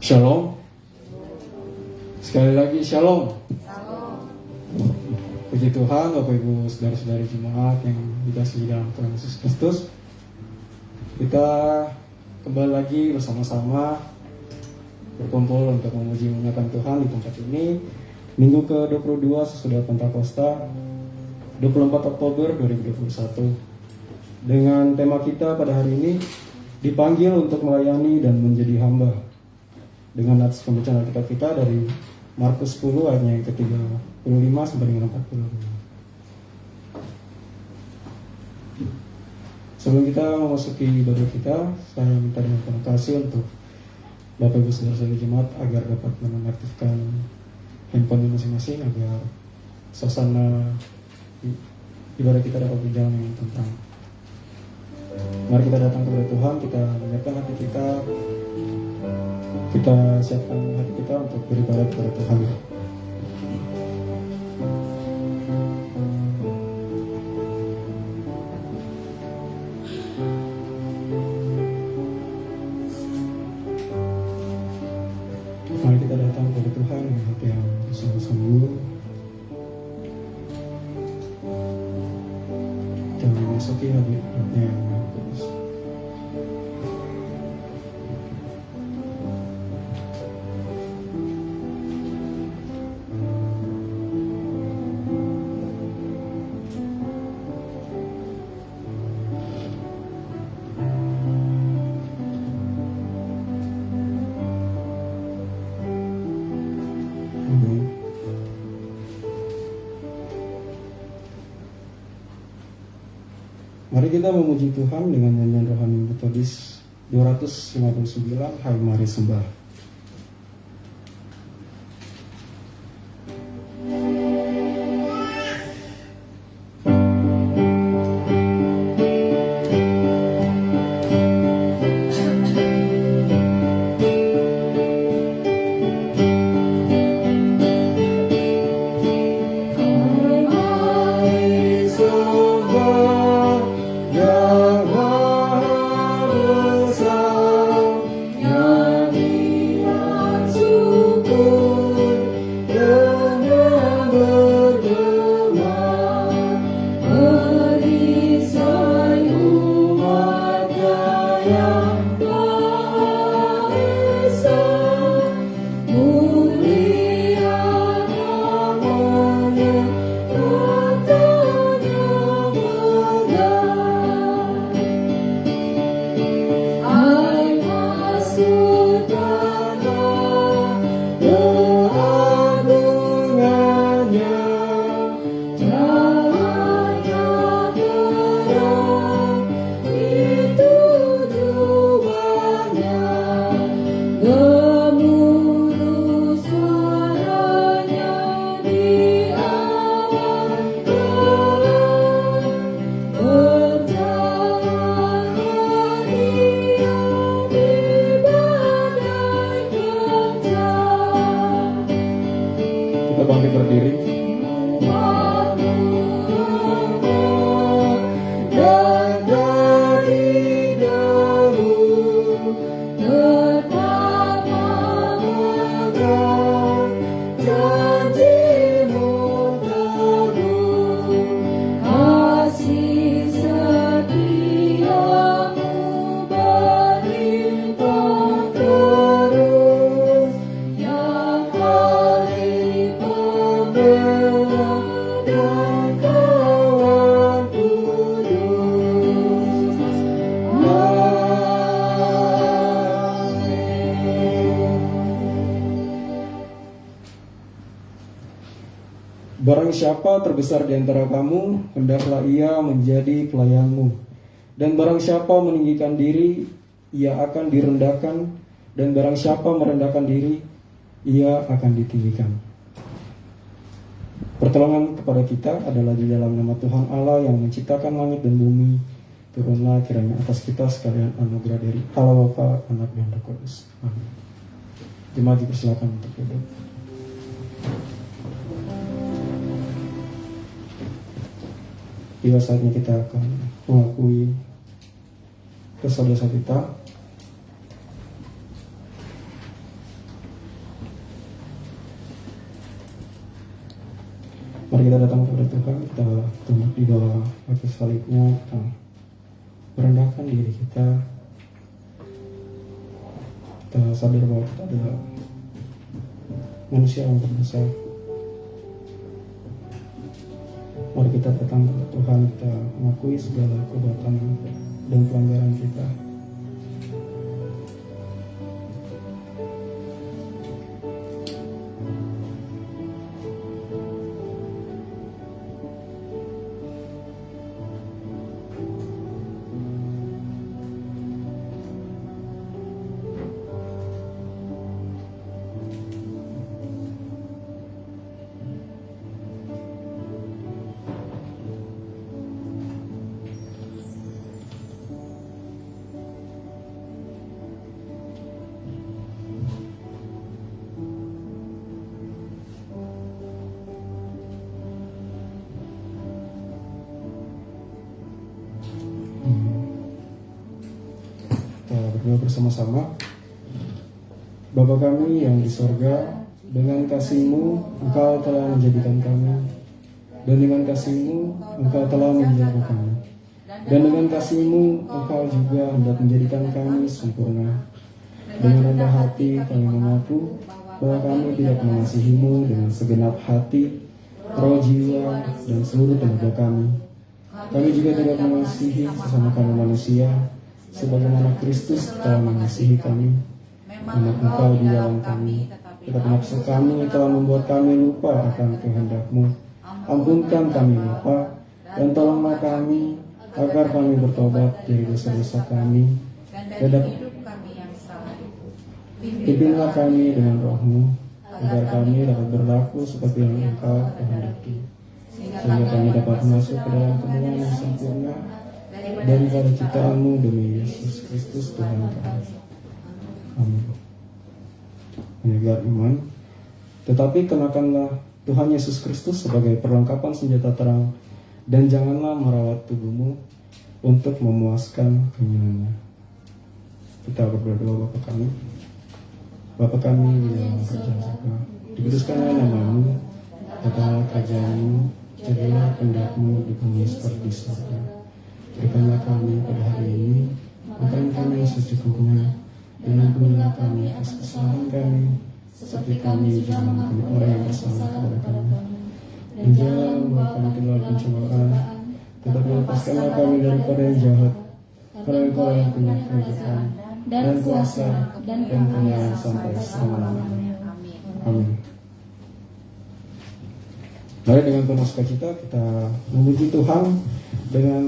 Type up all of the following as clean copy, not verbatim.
Shalom. Sekali lagi shalom. Puji Tuhan, Bapak Ibu saudara-saudari jemaat yang dikasihi dalam Tuhan Yesus Kristus. Kita kembali lagi bersama-sama berkumpul untuk memuji mengucapkan Tuhan di tempat ini. Minggu ke-22 sesudah Pentakosta, 24 Oktober 2021. Dengan tema kita pada hari ini, dipanggil untuk melayani dan menjadi hamba. Dengan atas pembacaan Alkitab kita dari Markus 10 ayatnya yang ke-35 sampai dengan 40. Sebelum kita memasuki ibadah kita, saya minta dengan penuh kasih untuk Bapak Ibu saudara-saudari jemaat agar dapat menonaktifkan handphone masing-masing agar suasana ibadah kita dapat berjalan dengan tentram. Mari kita datang kepada Tuhan, kita menyiapkan hati kita siapkan hati kita untuk beribadah kepada Tuhan. Mari kita datang kepada Tuhan dengan hati yang sungguh-sungguh. Kita memasuki hadiratnya yang Maha Kudus. Mari kita memuji Tuhan dengan nyanyian rohani metodis 259, Hai Mari Sembah. Bangkit berdiri. Barang siapa terbesar di antara kamu, hendaklah ia menjadi pelayanmu. Dan barang siapa meninggikan diri, ia akan direndahkan. Dan barang siapa merendahkan diri, ia akan ditinggikan. Pertolongan kepada kita adalah di dalam nama Tuhan Allah yang menciptakan langit dan bumi. Turunlah kiranya atas kita sekalian anugerah dari Allah Bapa, Anak dan Roh Kudus. Amin. Jemaat dipersilakan untuk duduk. Tiba saatnya kita akan mengakui dosa-dosa kita. kita datang kepada Tuhan, kita tunduk di bawah kaki salibnya, kita merendahkan diri kita sadar bahwa kita adalah manusia yang berdosa. Mari kita datang kepada Tuhan, kita mengakui segala perbuatan dan pelanggaran kita. Berdoa bersama-sama. Bapa kami yang di sorga, dengan kasih-Mu Engkau telah menjadikan kami, dan dengan kasih-Mu Engkau telah menjaga kami, dan dengan kasih-Mu Engkau juga hendak menjadikan kami sempurna. Dengan rendah hati kami mengaku bahwa kami tidak mengasihi-Mu dengan segenap hati, roh, jiwa, dan seluruh tenaga kami. Kami juga tidak mengasihi sesama kami manusia sebagaimana Kristus telah mengasihi kami. Anak Engkau di dalam kami, tetapi nafsu kami telah membuat kami lupa akan kehendak-Mu. Ampunkan kami Bapa, dan tolonglah kami agar kami bertobat dari dosa-dosa kami dan hidup kami yang salah itu. Pimpinlah kami dengan Roh-Mu, agar kami dapat berlaku seperti yang Engkau kehendaki, sehingga kami dapat masuk ke dalam kemuliaan yang sempurna daripada ciptaan-Mu demi Yesus Kristus Tuhan kami. Amin. Menjaga iman, tetapi kenakanlah Tuhan Yesus Kristus sebagai perlengkapan senjata terang, dan janganlah merawat tubuhmu untuk memuaskan keinginannya. Kita berdoa. Bapa kami di dalam kerajaan surga, dikuduskanlah nama-Mu, datanglah kerajaan-Mu, jadilah kehendak-Mu di bumi seperti di surga. Berikanlah kami pada hari ini makan kami secukupnya, dan ampunilah kami atas kesalahan kami, seperti kami juga mengampuni orang yang bersalah kepada kami. Dan jangan membawa kami ke dalam pencobaan, tetapi lepaskanlah kami daripada yang jahat, karena Engkau yang punya kerajaan dan kuasa dan kemuliaan sampai selama-lamanya. Amin. Mari dengan penuh sukacita kita memuji Tuhan dengan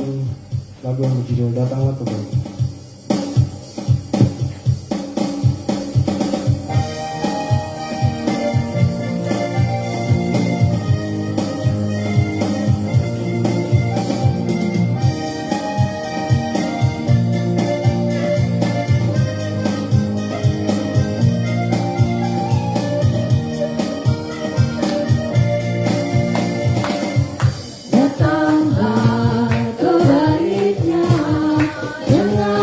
lagu yang berjudul Datanglah Kembali. Datanglah ke baiknya dengan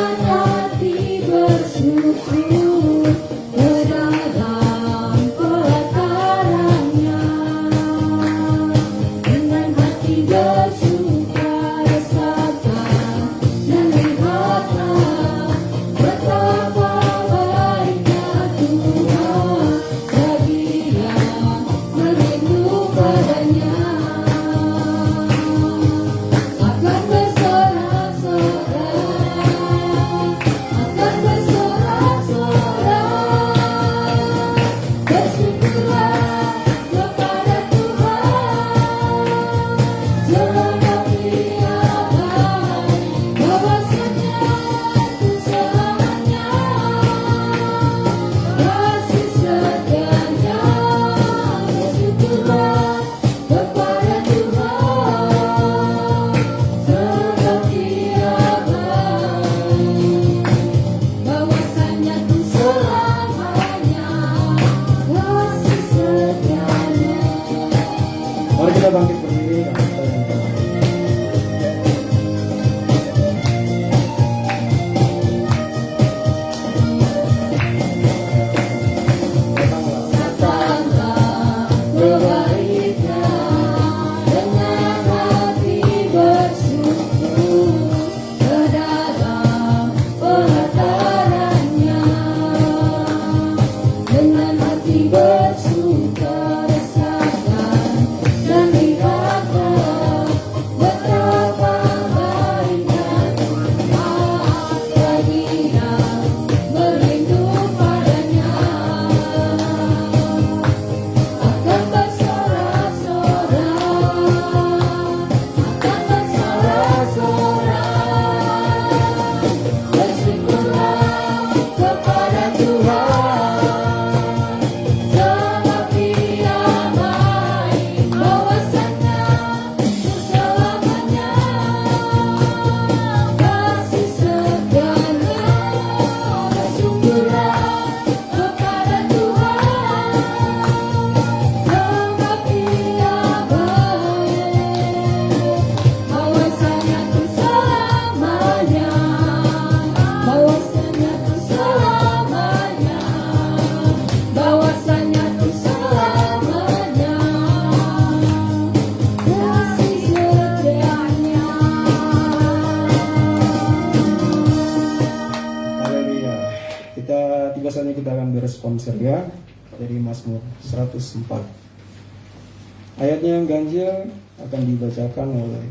biasanya kita akan berespons ceria dari Mazmur 104. Ayatnya yang ganjil akan dibacakan oleh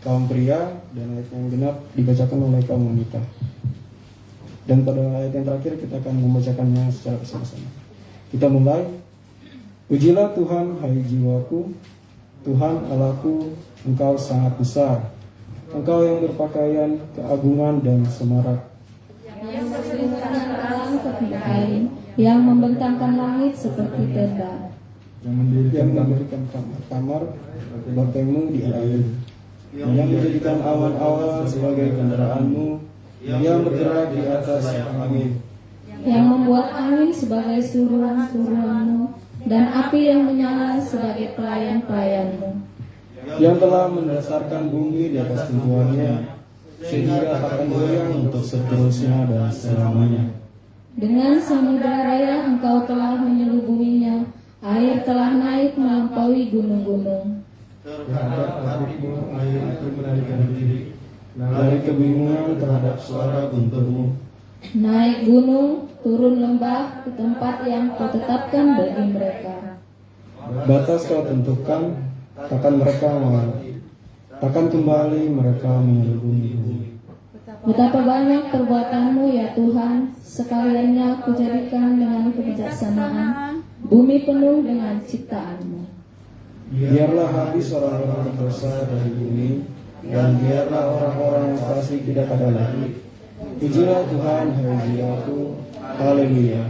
kaum pria dan ayat yang genap dibacakan oleh kaum wanita. Dan pada ayat yang terakhir kita akan membacakannya secara bersama-sama. Kita mulai. Pujilah Tuhan, hai jiwaku, Tuhan Allahku, Engkau sangat besar. Engkau yang berpakaian keagungan dan semarak, yang berselingkuhan terang seperti kain, yang membentangkan langit seperti tenda, yang mendirikan kamar bentengmu di air, yang menjadikan awan-awan sebagai kendaraanmu, yang bergerak di atas angin, yang membuat angin sebagai suruhan-suruhanmu, dan api yang menyala sebagai pelayan-pelayanmu, yang telah mendasarkan bumi di atas tumpuannya, sehingga akan goyang untuk seterusnya dan selamanya. Dengan samudera raya Engkau telah menyelubuhinya, air telah naik melampaui gunung-gunung. Terhadap tabirmu air itu melarikan diri, dari kebingungan terhadap suara gunturmu. Naik gunung, turun lembah ke tempat yang Kau tetapkan bagi mereka. Batas Kau tentukan, takkan mereka takkan kembali mereka menyelubungi bumi. Betapa banyak perbuatanmu ya Tuhan, sekaliannya Kujadikan dengan kebijaksanaan, bumi penuh dengan ciptaanmu. Biarlah habis orang-orang berdosa dari bumi, dan biarlah orang-orang yang fasik tidak ada lagi. Pujilah Tuhan, hai jiwaku, haleluya.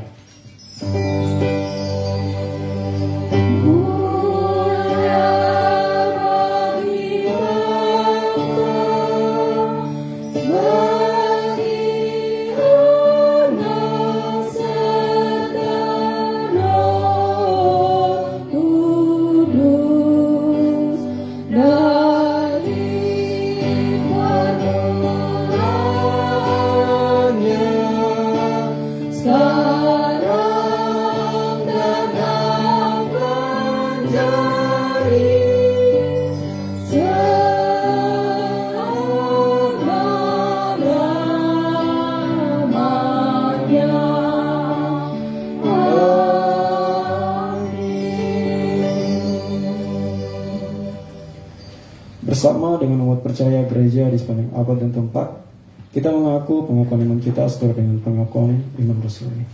Bersama dengan umat percaya gereja di sepanjang abad dan tempat, kita mengaku pengakuan iman kita sesuai dengan pengakuan iman Rasuli.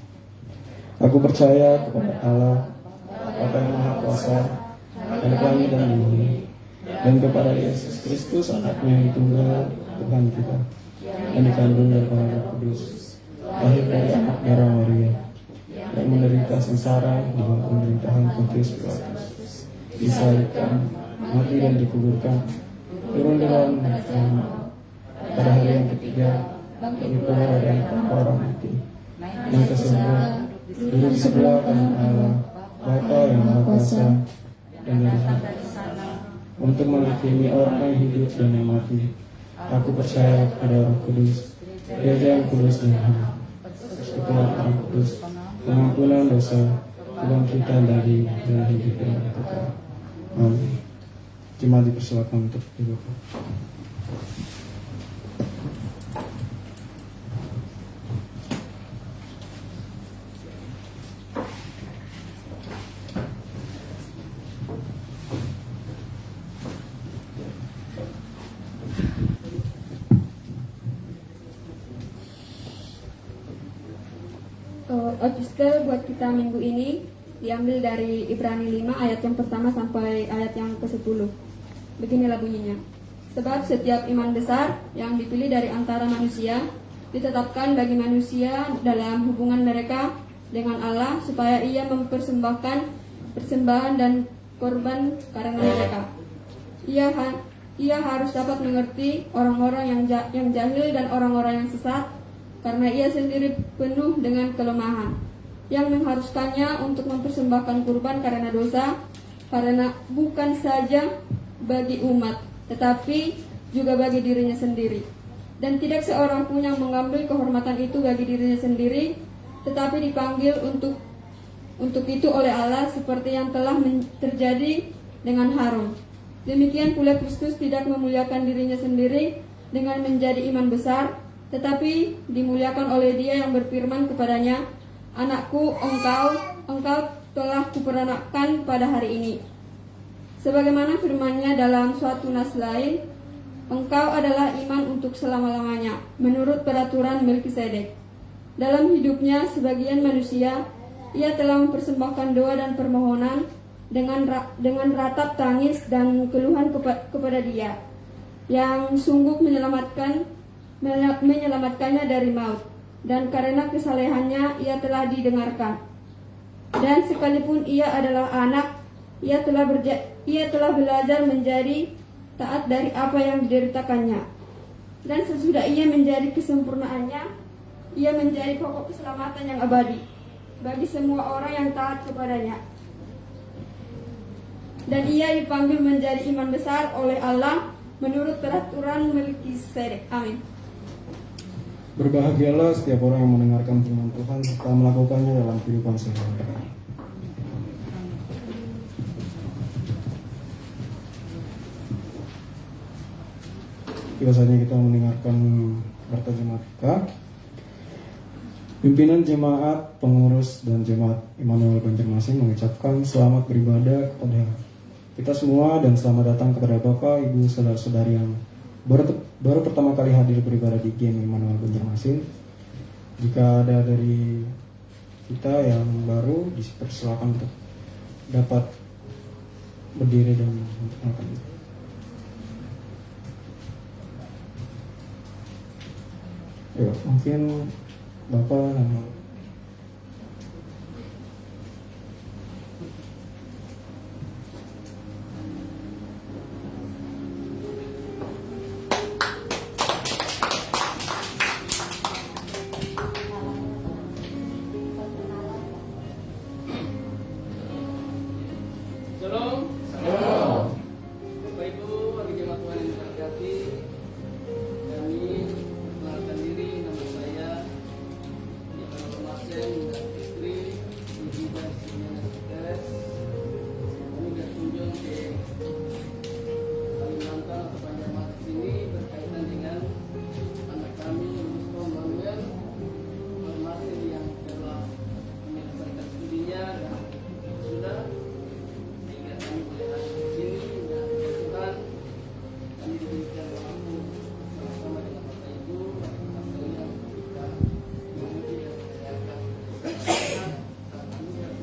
Aku percaya kepada Allah, Bapa yang Maha Kuasa, dan langit dan bumi, dan kepada Yesus Kristus, anaknya yang tunggal, Tuhan kita, yang dikandung dari Roh Kudus, lahir dari anak darah Maria, yang menderita sengsara di bawah pemerintahan Pontius Pilatus, disalibkan, mati dan dikuburkan, turun dalam neraka, pada hari yang ketiga bangkit keluar dari antara orang mati, naik ke surga, duduk di sebelah kanan Allah, Bapa yang Maha Kuasa, dan dari sana untuk menghakimi orang yang hidup dan yang mati. Aku percaya pada Roh Kudus, gereja yang kudus dan hanya, persekutuan orang kudus, pengampunan dosa, kebangkitan dari dalam hidup yang kekal. Amin. Cuma dipersilakan untuk duduk. Epistel buat kita minggu ini diambil dari Ibrani 5 ayat yang pertama sampai ayat yang ke-10. Beginilah bunyinya. Sebab setiap iman besar yang dipilih dari antara manusia ditetapkan bagi manusia dalam hubungan mereka dengan Allah, supaya ia mempersembahkan persembahan dan korban karena mereka. Ia harus dapat mengerti orang-orang yang jahil dan orang-orang yang sesat, karena ia sendiri penuh dengan kelemahan, yang mengharuskannya untuk mempersembahkan kurban karena dosa, karena bukan saja bagi umat, tetapi juga bagi dirinya sendiri. Dan tidak seorang pun yang mengambil kehormatan itu bagi dirinya sendiri, tetapi dipanggil untuk itu oleh Allah, seperti yang telah terjadi dengan Harun. Demikian pula Kristus tidak memuliakan dirinya sendiri dengan menjadi imam besar, tetapi dimuliakan oleh Dia yang berfirman kepadanya, Anakku, engkau telah kuperanakkan pada hari ini. Sebagaimana firman-Nya dalam suatu nas lain, engkau adalah iman untuk selama-lamanya, menurut peraturan Melkisedek. Dalam hidupnya sebagian manusia, ia telah mempersembahkan doa dan permohonan dengan ratap tangis dan keluhan kepada Dia, yang sungguh menyelamatkannya dari maut, dan karena kesalehannya ia telah didengarkan. Dan sekalipun ia adalah anak, ia telah belajar menjadi taat dari apa yang dideritakannya. Dan sesudah ia menjadi kesempurnaannya, ia menjadi pokok keselamatan yang abadi bagi semua orang yang taat kepadanya. Dan ia dipanggil menjadi imam besar oleh Allah menurut peraturan Melkisedek. Amin. Berbahagialah setiap orang yang mendengarkan firman Tuhan serta melakukannya dalam kehidupan sehari-hari. Biasanya kita mendengarkan harta jemaat kita. Pimpinan jemaat, pengurus, dan jemaat Immanuel Banjarmasin mengucapkan selamat beribadah kepada kita semua dan selamat datang kepada Bapak, Ibu, saudara-saudari yang baru pertama kali hadir beribadah di GIM Immanuel Banjarmasin. Jika ada dari kita yang baru, dipersilakan untuk dapat berdiri dan melakukan itu. Ya, mungkin Bapak nama Shalom. Shalom. Bapak Ibu, bagi jemaat Tuhan yang diberkati, kami mengenalkan diri, nama saya Immanuel Banjarmasin dan istri Ibu dan istrinya Nasikeres. Kami berkunjung ke Kalimantan atau Banjarmasin ini berkaitan dengan anak kami Mustafa Manuel Banjarmasin yang telah menyelesaikan studinya dan sudah kami boleh hadir di sini dan Tuhan kami diberikan waktu bersama dengan Bapak Ibu dan teman sekalian kita memuji dan merayakan saat kami yang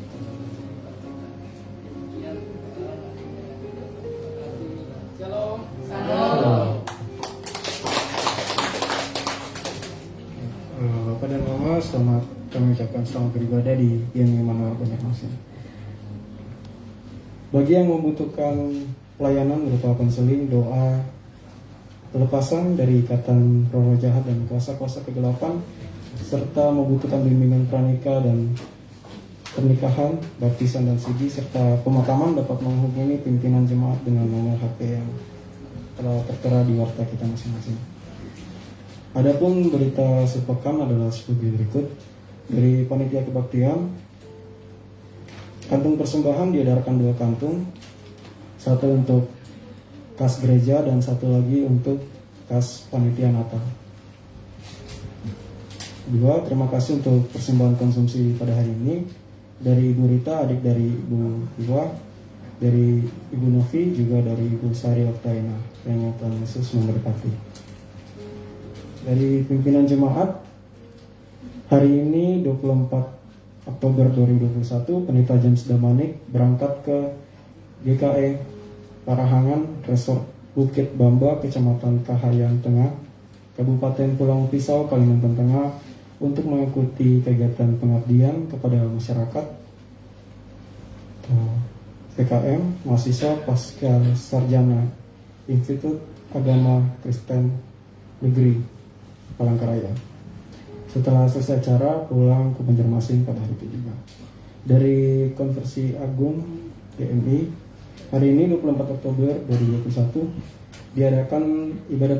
demikian Shalom. Shalom. Bapak dan Mama, selamat kami ucapkan selamat beribadah di GIM Immanuel Banjarmasin. Bagi yang membutuhkan pelayanan berupa konseling, doa, pelepasan dari ikatan roh jahat dan kuasa-kuasa kegelapan, serta membutuhkan bimbingan pranikah dan pernikahan, baptisan dan siji, serta pemakaman, dapat menghubungi pimpinan jemaat dengan nomor HP yang telah tertera di warta kita masing-masing. Adapun berita sepekan adalah sebagai berikut. Dari panitia kebaktian, kantung persembahan diedarkan 2 kantung, satu untuk kas gereja dan satu lagi untuk kas panitia Natal. 2. Terima kasih untuk persembahan konsumsi pada hari ini dari Ibu Rita, adik dari Ibu Iwa, dari Ibu Novi, juga dari Ibu Sari Oktaina. Kiranya Tuhan Yesus memberkati. Dari pimpinan jemaat, hari ini 24 Oktober 2021, Pendeta James Damanik berangkat ke GKE Parahangan, Resort Bukit Bamba, Kecamatan Kahayan Tengah, Kabupaten Pulau Pisau, Kalimantan Tengah, untuk mengikuti kegiatan pengabdian kepada masyarakat PKM, mahasiswa pasca sarjana Institut Agama Kristen Negeri Palangkaraya. Setelah selesai acara, pulang ke Banjarmasin pada hari itu juga. Dari Konversi Agung GMI, hari ini 24 Oktober 2021 diadakan ibadah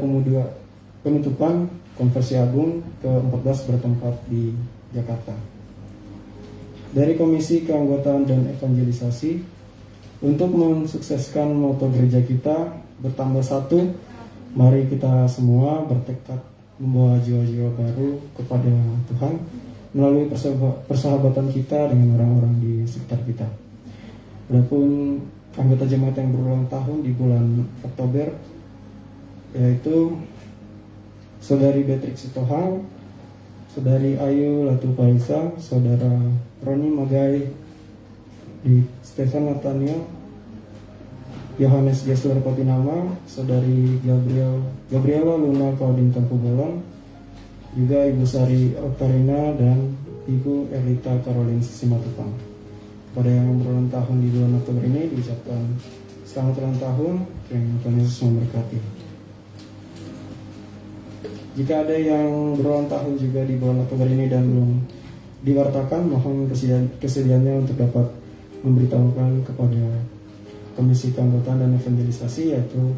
penutupan Konversi Agung ke-14 bertempat di Jakarta. Dari Komisi Keanggotaan dan Evangelisasi, untuk mensukseskan moto gereja kita bertambah 1, mari kita semua bertekad membawa jiwa-jiwa baru kepada Tuhan melalui persahabatan kita dengan orang-orang di sekitar kita. Adapun anggota jemaat yang berulang tahun di bulan Oktober yaitu Saudari Beatrix Sitohang, Saudari Ayu Latu Paisa, Saudara Roni Magai di Stefan Nathaniel, Yohanes Gesler Potinama, Saudari Gabriela Luna Claudine Tampu Bolon, juga Ibu Sari Oktarina dan Ibu Erlita Caroline Simatupang. Pada yang berulang tahun di bulan Oktober ini diucapkan selamat ulang tahun, Tuhan Yesus memberkati. Jika ada yang berulang tahun juga di bulan Oktober ini dan belum diwartakan, mohon kesediaannya untuk dapat memberitahukan kepada Komisi Keanggotaan dan Evangelisasi, yaitu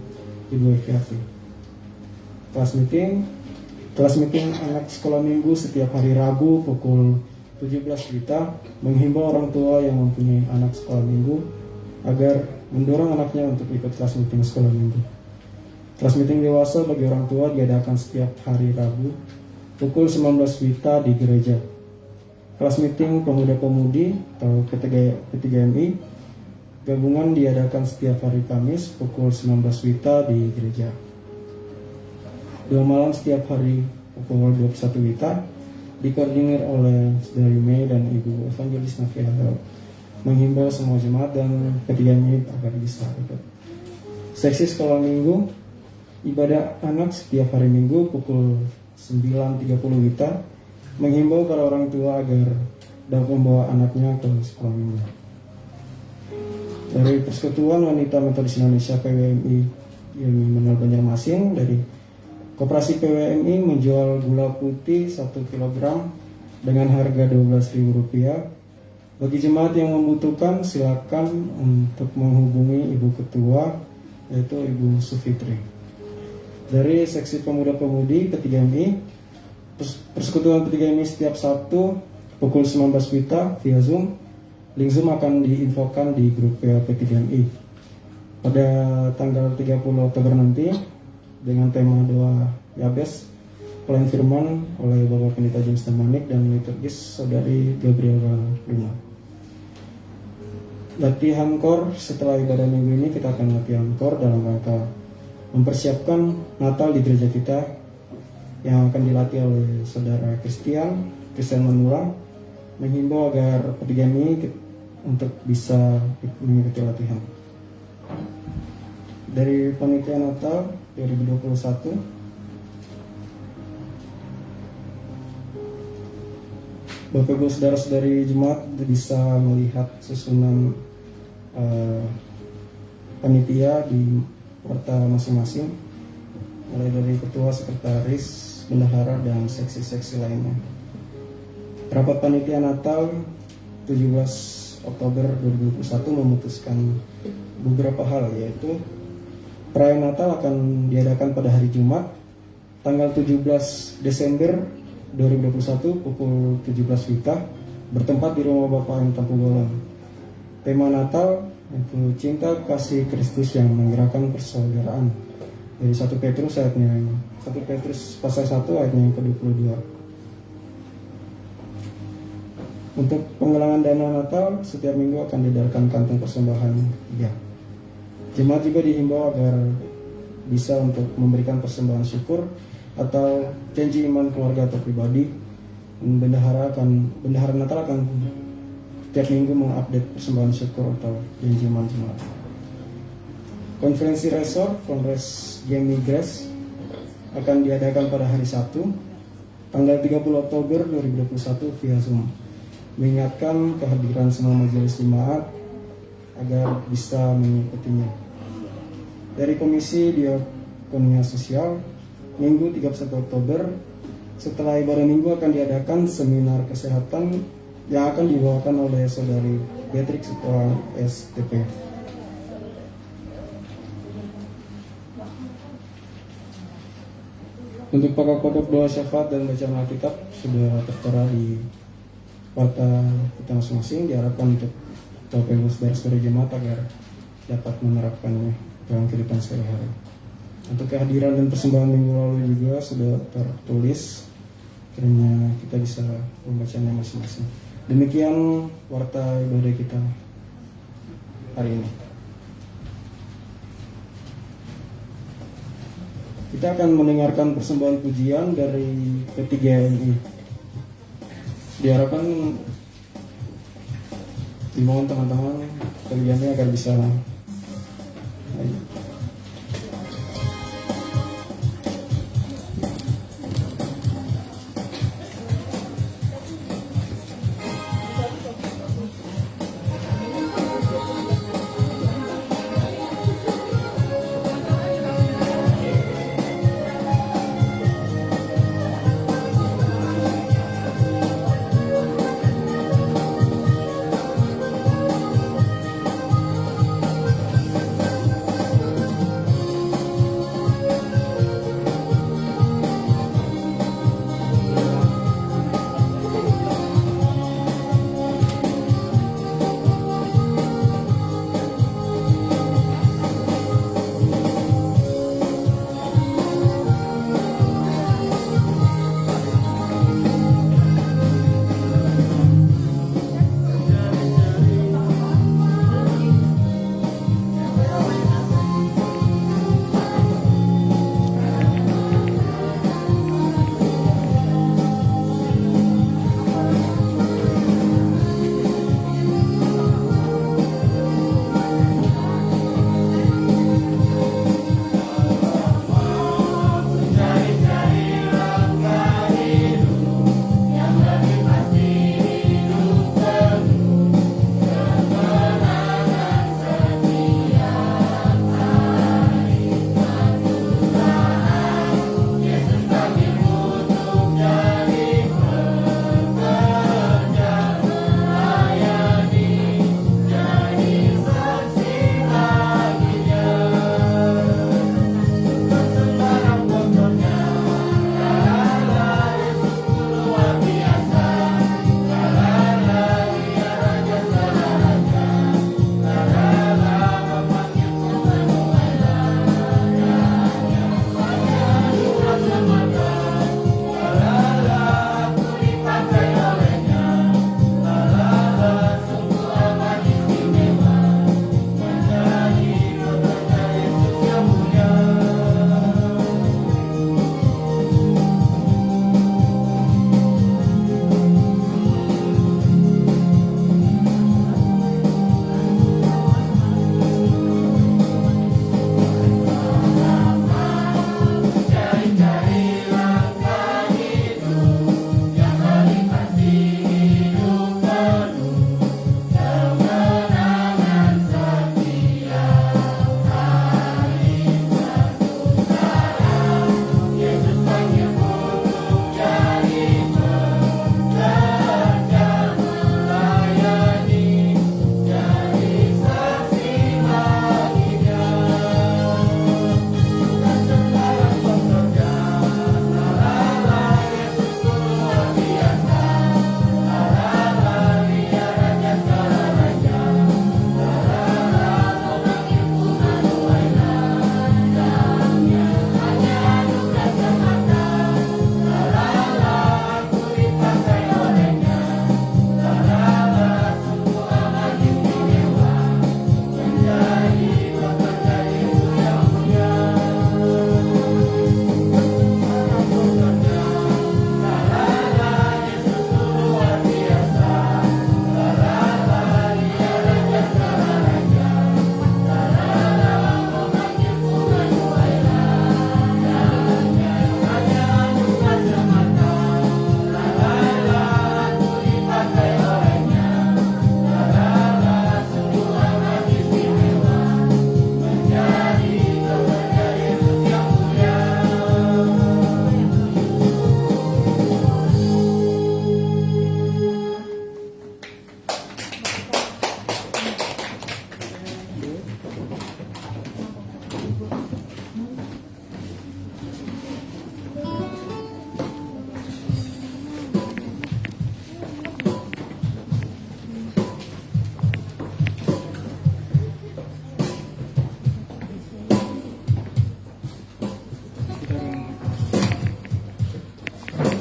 Ibu Eviati. Kelas meeting anak sekolah minggu setiap hari Rabu pukul 17 WITA menghimbau orang tua yang mempunyai anak sekolah minggu agar mendorong anaknya untuk ikut kelas meeting sekolah minggu. Kelas meeting dewasa bagi orang tua diadakan setiap hari Rabu pukul 19 WITA di gereja. Kelas meeting pemuda-pemudi atau P3MI gabungan diadakan setiap hari Kamis pukul 19 WITA di gereja. Dua malam setiap hari pukul 21 WITA dikoordinir oleh Saudari Mei dan Ibu Evangelis Nafiada menghimbau semua jemaat dan P3MI agar bisa ikut. Seksi sekolah minggu ibadah anak setiap hari Minggu pukul 9.30 WITA menghimbau para orang tua agar dapat membawa anaknya ke sekolah minggu. Dari Persekutuan Wanita Metodis Indonesia PWMI yang Manuel Banjarmasin, dari Koperasi PWMI menjual gula putih 1 kg dengan harga Rp12.000. Bagi jemaat yang membutuhkan silakan untuk menghubungi Ibu Ketua, yaitu Ibu Sufitri. Dari Seksi Pemuda-Pemudi P3MI, Persekutuan P3MI setiap Sabtu pukul 19 WITA via Zoom. Link Zoom akan diinfokan di grup P3MI. Pada tanggal 30 Oktober nanti dengan tema doa Yabes, pelayan firman oleh Bapak Pendeta James Manik dan liturgis Saudari Gabriela Luna. Latihan kor setelah ibadah minggu ini kita akan latihan kor dalam rangka mempersiapkan Natal di gereja kita yang akan dilatih oleh Saudara Christian Manulang, menghimbau agar P3MI untuk bisa mengikuti latihan. Dari Panitia Natal 2021, Bapak Ibu Saudara-saudari jemaat bisa melihat susunan panitia di warta masing-masing, mulai dari ketua, sekretaris, bendahara, dan seksi-seksi lainnya. Rapat Panitia Natal 17 Oktober 2021 memutuskan beberapa hal, yaitu perayaan Natal akan diadakan pada hari Jumat, tanggal 17 Desember 2021 pukul 17 WITA, bertempat di rumah Bapak M. Tampu Bolon. Tema Natal yaitu cinta kasih Kristus yang menggerakkan persaudaraan. Dari 1 Petrus pasal 1 ayatnya yang ke-22. Untuk penggalangan dana Natal, setiap minggu akan diedarkan kantung persembahan. Ya. Jemaat juga dihimbau agar bisa untuk memberikan persembahan syukur atau janji iman keluarga atau pribadi. Bendahara Natal akan setiap minggu mengupdate persembahan syukur atau janji iman jemaat. Konferensi resort Kongres Jamie Grace akan diadakan pada hari Sabtu, tanggal 30 Oktober 2021 via Zoom. Mengingatkan kehadiran semua majelis jemaat agar bisa mengikutinya. Dari Komisi Diakonia Sosial, Minggu 31 Oktober, setelah ibadah minggu akan diadakan seminar kesehatan yang akan dibawakan oleh Saudari Beatrix Sitohang STP. Untuk pokok-pokok doa syafaat dan bacaan Alkitab sudah tertera di warta kita masing-masing. Diharapkan untuk Bapak Ibu Saudara-saudara jemaat agar dapat menerapkannya dalam kehidupan sehari-hari. Untuk kehadiran dan persembahan minggu lalu juga sudah tertulis kiranya kita bisa membacanya masing-masing. Demikian warta ibadah kita hari ini. Kita akan mendengarkan persembahan pujian dari P3MI. Diharapkan dimohon teman-teman kaliannya agar bisa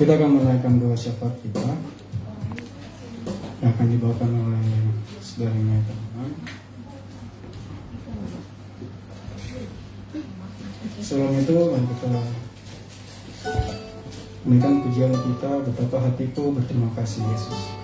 Kita akan menaikkan doa syafaat kita yang akan dibawakan oleh saudara Meta. Sebelum itu mari kita menaikkan pujian kita, betapa hatiku berterima kasih Yesus.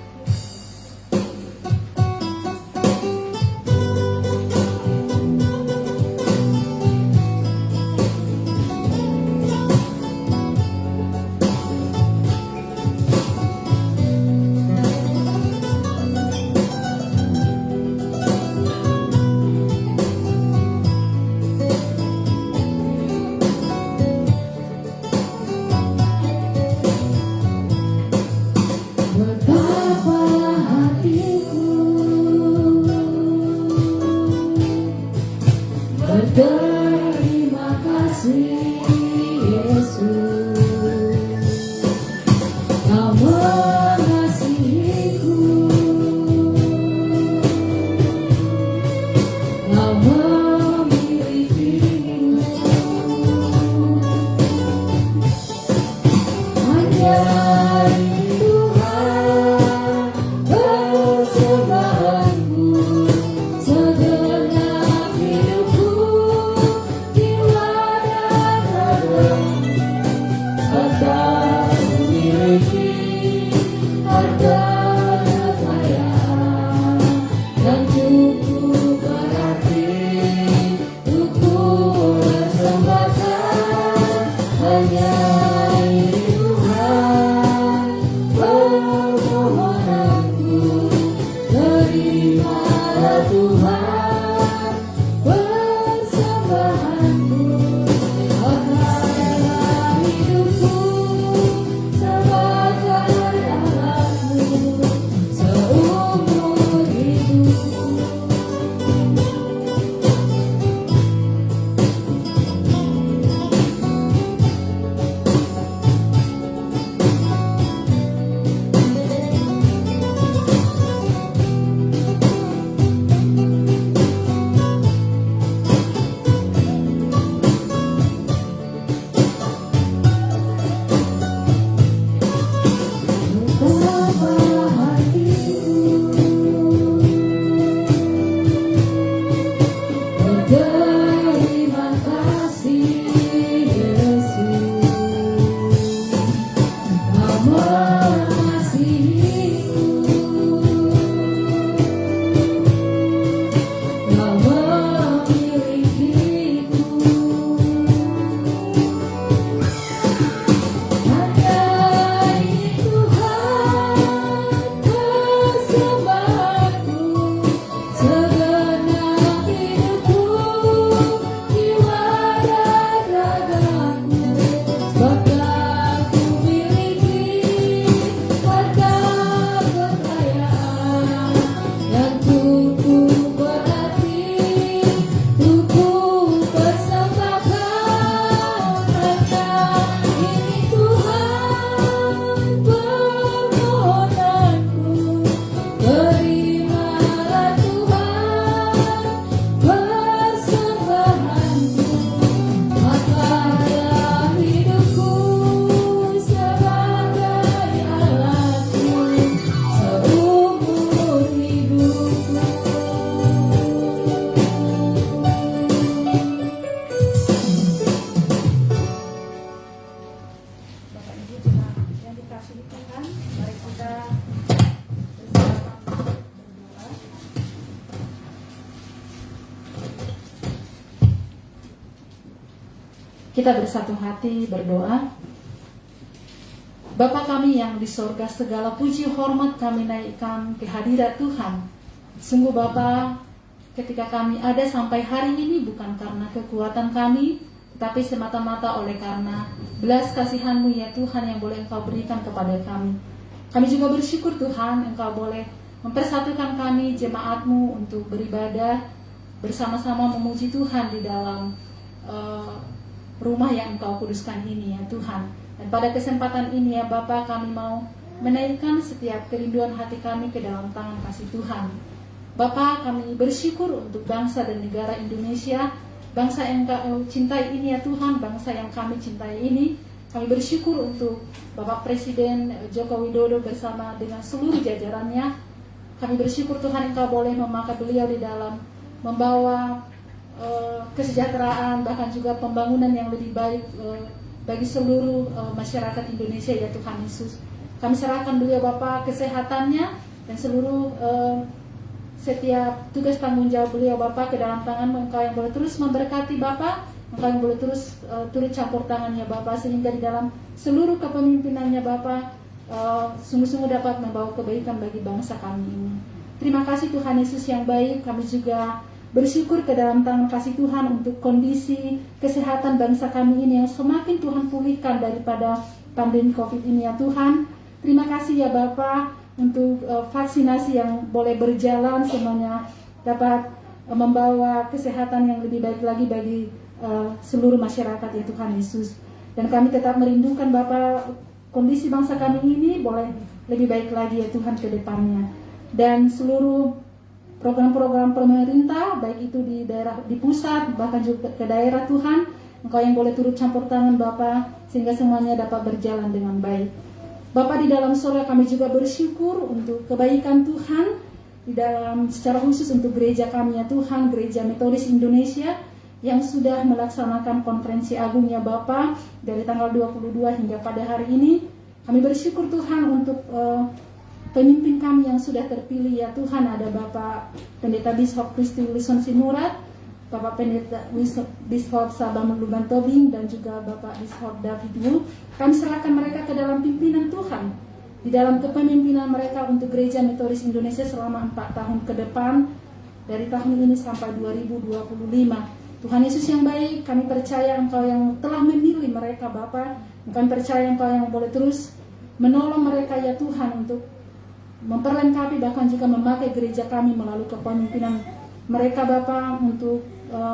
Betapa hatiku berterima kasih Yesus, Kau mengasihiku, Kau memilikiku. Hanya Tuhan persembahanku, segenap hidupku, jiwa dan ragaku. Harta ku miliki, harta kekayaan yang cukup berarti untuk ku persembahkan. Hanya ini Tuhan permohonanku, terimalah Tuhan persembahanku. Pakailah hidupku sebagai alatmu seumur hidupku. Betapa hatiku berterima kasih Yesus, Kau mengasihiku, Kau memilikiku. Hanya ini Tuhan persembahanku, segenap hidupku, jiwa dan ragaku. Sebab ku miliki harta kekayaan yang cukup berarti untuk ku persembahkan. Hanya ini Tuhan permohonanku, terimalah Tuhan persembahanku. Pakailah hidupku sebagai alatmu seumur hidupku. Bapak Ibu yang dikasihi Tuhan, mari kita bersama berdoa. Kita bersatu hati berdoa. Bapa kami yang di sorga, segala puji hormat kami naikkan ke hadirat Tuhan. Sungguh Bapa, ketika kami ada sampai hari ini bukan karena kekuatan kami, tetapi semata-mata oleh karena belas kasihan-Mu ya Tuhan yang boleh Engkau berikan kepada kami. Kami juga bersyukur Tuhan Engkau boleh mempersatukan kami jemaat-Mu untuk beribadah bersama-sama memuji Tuhan di dalam rumah yang Engkau kuduskan ini ya Tuhan. Dan pada kesempatan ini ya Bapa, kami mau menaikkan setiap kerinduan hati kami ke dalam tangan kasih Tuhan. Bapa, kami bersyukur untuk bangsa dan negara Indonesia, bangsa yang Engkau cintai ini ya Tuhan, bangsa yang kami cintai ini. Kami bersyukur untuk Bapak Presiden Joko Widodo bersama dengan seluruh jajarannya. Kami bersyukur Tuhan Engkau boleh memakai beliau di dalam membawa kesejahteraan, bahkan juga pembangunan yang lebih baik bagi seluruh masyarakat Indonesia, ya Tuhan Yesus. Kami serahkan beliau Bapak kesehatannya dan seluruh setiap tugas tanggung jawab beliau Bapak ke dalam tangan Engkau yang boleh terus memberkati Bapak, Engkau yang boleh terus turut campur tangannya Bapak, sehingga di dalam seluruh kepemimpinannya Bapak sungguh-sungguh dapat membawa kebaikan bagi bangsa kami ini. Terima kasih Tuhan Yesus yang baik. Kami juga bersyukur ke dalam tangan kasih Tuhan untuk kondisi kesehatan bangsa kami ini yang semakin Tuhan pulihkan daripada pandemi COVID ini, ya Tuhan. Terima kasih ya Bapak untuk vaksinasi yang boleh berjalan, semuanya dapat membawa kesehatan yang lebih baik lagi bagi seluruh masyarakat, ya Tuhan Yesus. Dan kami tetap merindukan Bapak, kondisi bangsa kami ini boleh lebih baik lagi ya Tuhan ke depannya. Dan seluruh program-program pemerintah, baik itu di daerah, di pusat, bahkan juga ke daerah Tuhan, Engkau yang boleh turut campur tangan Bapak, sehingga semuanya dapat berjalan dengan baik. Bapak, di dalam sore kami juga bersyukur untuk kebaikan Tuhan, di dalam secara khusus untuk gereja kami ya Tuhan, Gereja Metodis Indonesia, yang sudah melaksanakan konferensi agungnya Bapak dari tanggal 22 hingga pada hari ini. Kami bersyukur Tuhan untuk pemimpin kami yang sudah terpilih ya Tuhan. Ada Bapak Pendeta Bishop Kristi Wilson Sinurat, Bapak Pendeta Bishop Sabam Luban Tobing, dan juga Bapak Bishop David Wu. Kami serahkan mereka ke dalam pimpinan Tuhan, di dalam kepemimpinan mereka untuk Gereja Metodis Indonesia selama 4 tahun ke depan, dari tahun ini sampai 2025. Tuhan Yesus yang baik, kami percaya Engkau yang telah memilih mereka Bapa. Kami percaya Engkau yang boleh terus menolong mereka ya Tuhan, untuk memperlengkapi bahkan juga memakai gereja kami melalui kepemimpinan mereka Bapa, untuk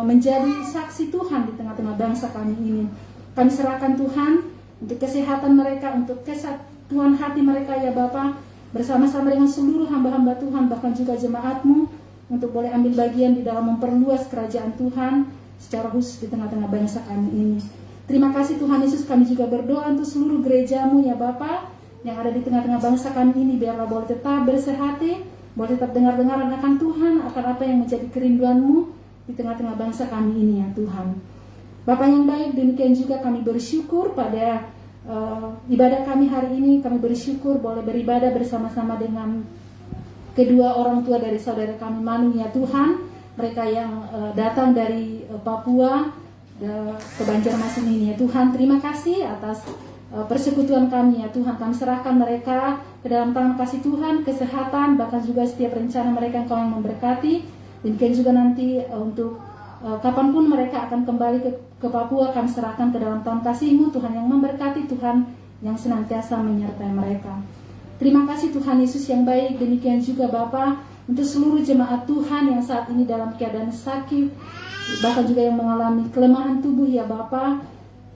menjadi saksi Tuhan di tengah-tengah bangsa kami ini. Kami serahkan Tuhan untuk kesehatan mereka, untuk kesatuan hati mereka ya Bapa, bersama-sama dengan seluruh hamba-hamba Tuhan, bahkan juga jemaat-Mu, untuk boleh ambil bagian di dalam memperluas kerajaan Tuhan secara khusus di tengah-tengah bangsa kami ini. Terima kasih Tuhan Yesus. Kami juga berdoa untuk seluruh gereja-Mu ya Bapa, yang ada di tengah-tengah bangsa kami ini, biarlah boleh tetap bersehati, boleh tetap dengar-dengaran akan Tuhan, akan apa yang menjadi kerinduan-Mu di tengah-tengah bangsa kami ini ya Tuhan. Bapa yang baik, demikian juga kami bersyukur pada ibadah kami hari ini. Kami bersyukur boleh beribadah bersama-sama dengan kedua orang tua dari saudara kami Manu ya Tuhan, mereka yang datang dari Papua ke Banjarmasin ini ya Tuhan. Terima kasih atas persekutuan kami ya Tuhan. Kami serahkan mereka ke dalam tangan kasih Tuhan, kesehatan, bahkan juga setiap rencana mereka Engkau yang memberkati. Demikian juga nanti untuk kapanpun mereka akan kembali ke Papua, kami serahkan ke dalam tangan kasih-Mu Tuhan yang memberkati, Tuhan yang senantiasa menyertai mereka. Terima kasih Tuhan Yesus yang baik. Demikian juga Bapa untuk seluruh jemaat Tuhan yang saat ini dalam keadaan sakit, bahkan juga yang mengalami kelemahan tubuh ya Bapa,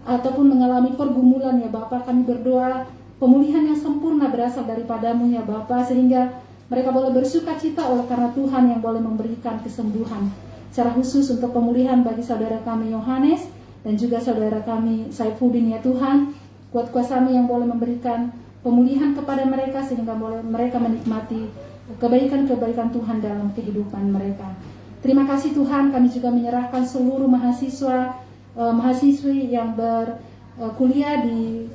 ataupun mengalami pergumulan ya Bapa. Kami berdoa pemulihan yang sempurna berasal daripada-Mu ya Bapa, sehingga mereka boleh bersuka cita oleh karena Tuhan yang boleh memberikan kesembuhan. Secara khusus untuk pemulihan bagi saudara kami Yohanes dan juga saudara kami Saifuddin ya Tuhan. Kuat kuasa-Mu yang boleh memberikan pemulihan kepada mereka, sehingga boleh mereka menikmati kebaikan-kebaikan Tuhan dalam kehidupan mereka. Terima kasih Tuhan. Kami juga menyerahkan seluruh mahasiswi yang berkuliah di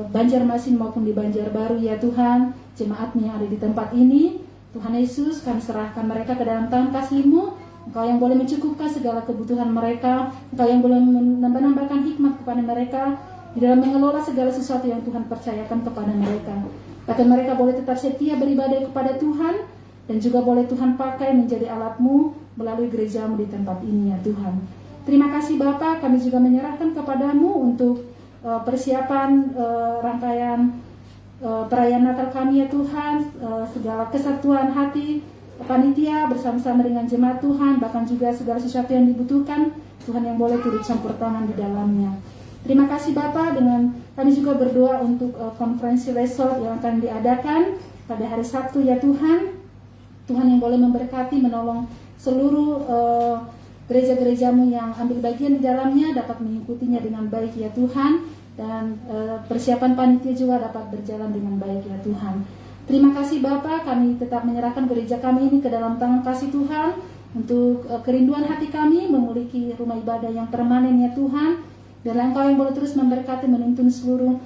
Banjarmasin maupun di Banjarbaru ya Tuhan, jemaat-Mu yang ada di tempat ini. Tuhan Yesus, kami serahkan mereka ke dalam tangan kasih-Mu. Engkau yang boleh mencukupkan segala kebutuhan mereka, Engkau yang boleh menambahkan hikmat kepada mereka di dalam mengelola segala sesuatu yang Tuhan percayakan kepada mereka. Bahkan mereka boleh tetap setia beribadah kepada Tuhan, dan juga boleh Tuhan pakai menjadi alat-Mu melalui gereja-Mu di tempat ini ya Tuhan. Terima kasih Bapa. Kami juga menyerahkan kepada-Mu untuk persiapan rangkaian perayaan Natal kami ya Tuhan, segala kesatuan hati panitia bersama-sama dengan jemaat Tuhan, bahkan juga segala sesuatu yang dibutuhkan, Tuhan yang boleh turut campur tangan di dalamnya. Terima kasih Bapak. Dengan kami juga berdoa untuk konferensi resort yang akan diadakan pada hari Sabtu ya Tuhan. Tuhan yang boleh memberkati, menolong seluruh gereja-gereja-Mu yang ambil bagian di dalamnya dapat mengikutinya dengan baik ya Tuhan. dan persiapan panitia juga dapat berjalan dengan baik ya Tuhan. Terima kasih Bapa, kami tetap menyerahkan gereja kami ini ke dalam tangan kasih Tuhan untuk kerinduan hati kami memiliki rumah ibadah yang permanen ya Tuhan. Dan Engkau yang boleh terus memberkati, menuntun seluruh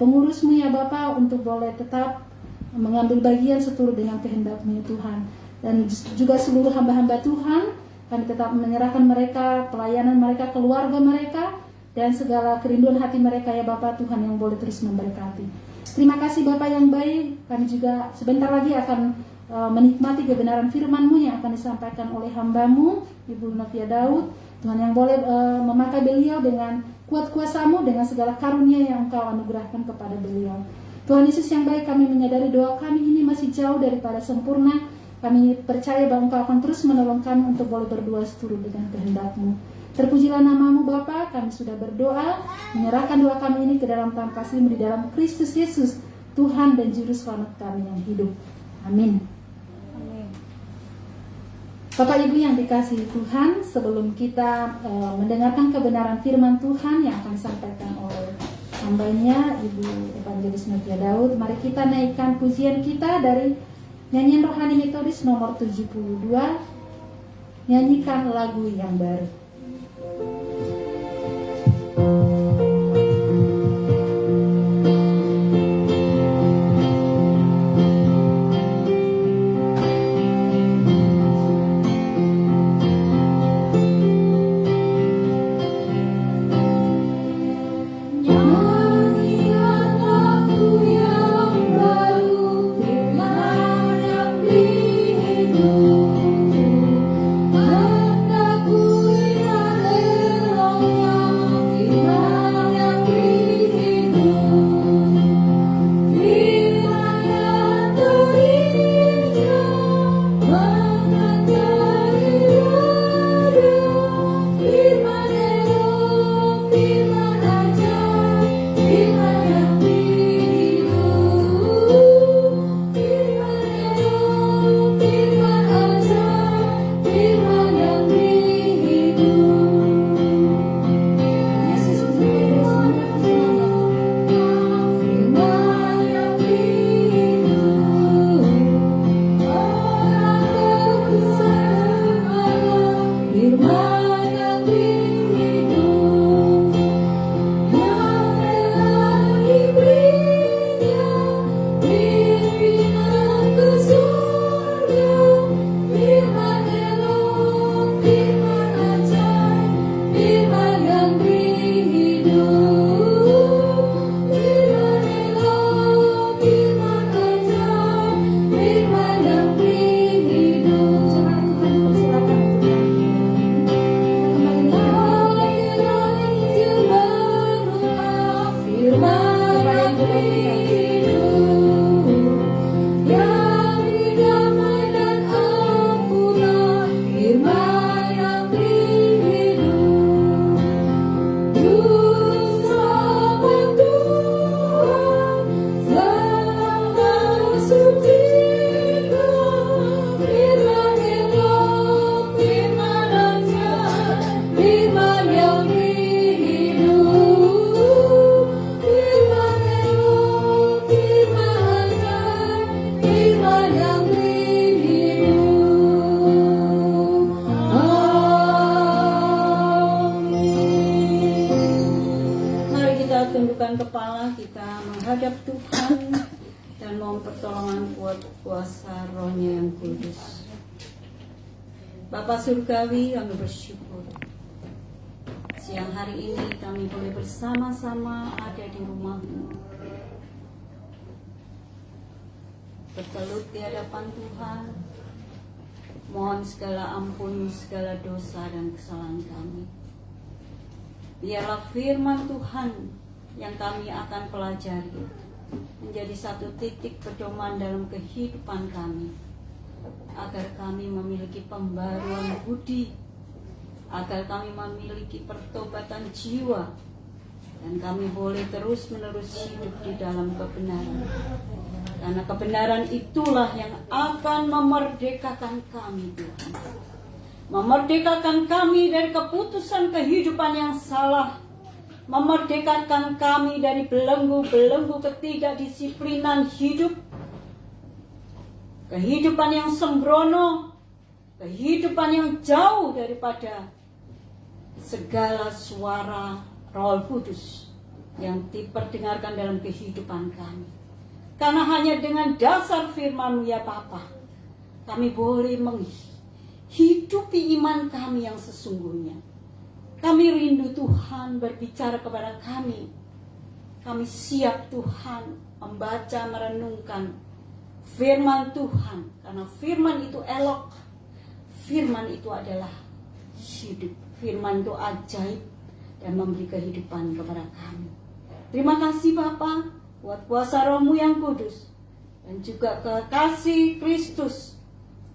pengurus-Mu ya Bapa untuk boleh tetap mengambil bagian seturut dengan kehendak-Mu ya Tuhan. Dan juga seluruh hamba-hamba Tuhan, kami tetap menyerahkan mereka, pelayanan mereka, keluarga mereka, dan segala kerinduan hati mereka ya Bapa Tuhan yang boleh terus memberkati. Terima kasih Bapa yang baik, kami juga sebentar lagi akan menikmati kebenaran firman-Mu yang akan disampaikan oleh hamba-Mu, Ibu Novia Daud. Tuhan yang boleh memakai beliau dengan kuat kuasa-Mu, dengan segala karunia yang Engkau anugerahkan kepada beliau. Tuhan Yesus yang baik, kami menyadari doa kami ini masih jauh daripada sempurna. Kami percaya bahwa Engkau akan terus menolong kami untuk boleh berdua seturut dengan kehendak-Mu. Terpujilah nama-Mu Bapa, kami sudah berdoa, menyerahkan doa kami ini ke dalam tangan kasih-Mu di dalam Kristus Yesus, Tuhan dan Juru Selamat kami yang hidup. Amin. Bapak Ibu yang dikasihi Tuhan, sebelum kita mendengarkan kebenaran firman Tuhan yang akan disampaikan oleh hambanya Ibu Evangelis Novia Daud, mari kita naikkan pujian kita dari nyanyian rohani metodis nomor 72, nyanyikan lagu yang baru. tundukkan kepala kita menghadap Tuhan dan mohon pertolongan kuasa Roh-Nya yang kudus. Bapa Surgawi, kami bersyukur siang hari ini kami boleh bersama-sama ada di rumah-Mu, bertelut di hadapan Tuhan, mohon segala ampun segala dosa dan kesalahan kami. Biarlah firman Tuhan yang kami akan pelajari menjadi satu titik pedoman dalam kehidupan kami, agar kami memiliki pembaruan budi, agar kami memiliki pertobatan jiwa, dan kami boleh terus-menerus hidup di dalam kebenaran. Karena kebenaran itulah yang akan memerdekakan kami, Tuhan. Memerdekakan kami dari keputusan kehidupan yang salah, memerdekakan kami dari belenggu-belenggu ketidakdisiplinan hidup, kehidupan yang sembrono, kehidupan yang jauh daripada segala suara Roh Kudus yang diperdengarkan dalam kehidupan kami. Karena hanya dengan dasar firman-Mu ya Bapa, kami boleh menghidupi iman kami yang sesungguhnya. Kami rindu Tuhan berbicara kepada kami. Kami siap Tuhan membaca, merenungkan firman Tuhan. Karena firman itu elok. Firman itu adalah hidup. Firman itu ajaib dan memberi kehidupan kepada kami. Terima kasih Bapa buat kuasa Roh-Mu yang kudus dan juga kekasih Kristus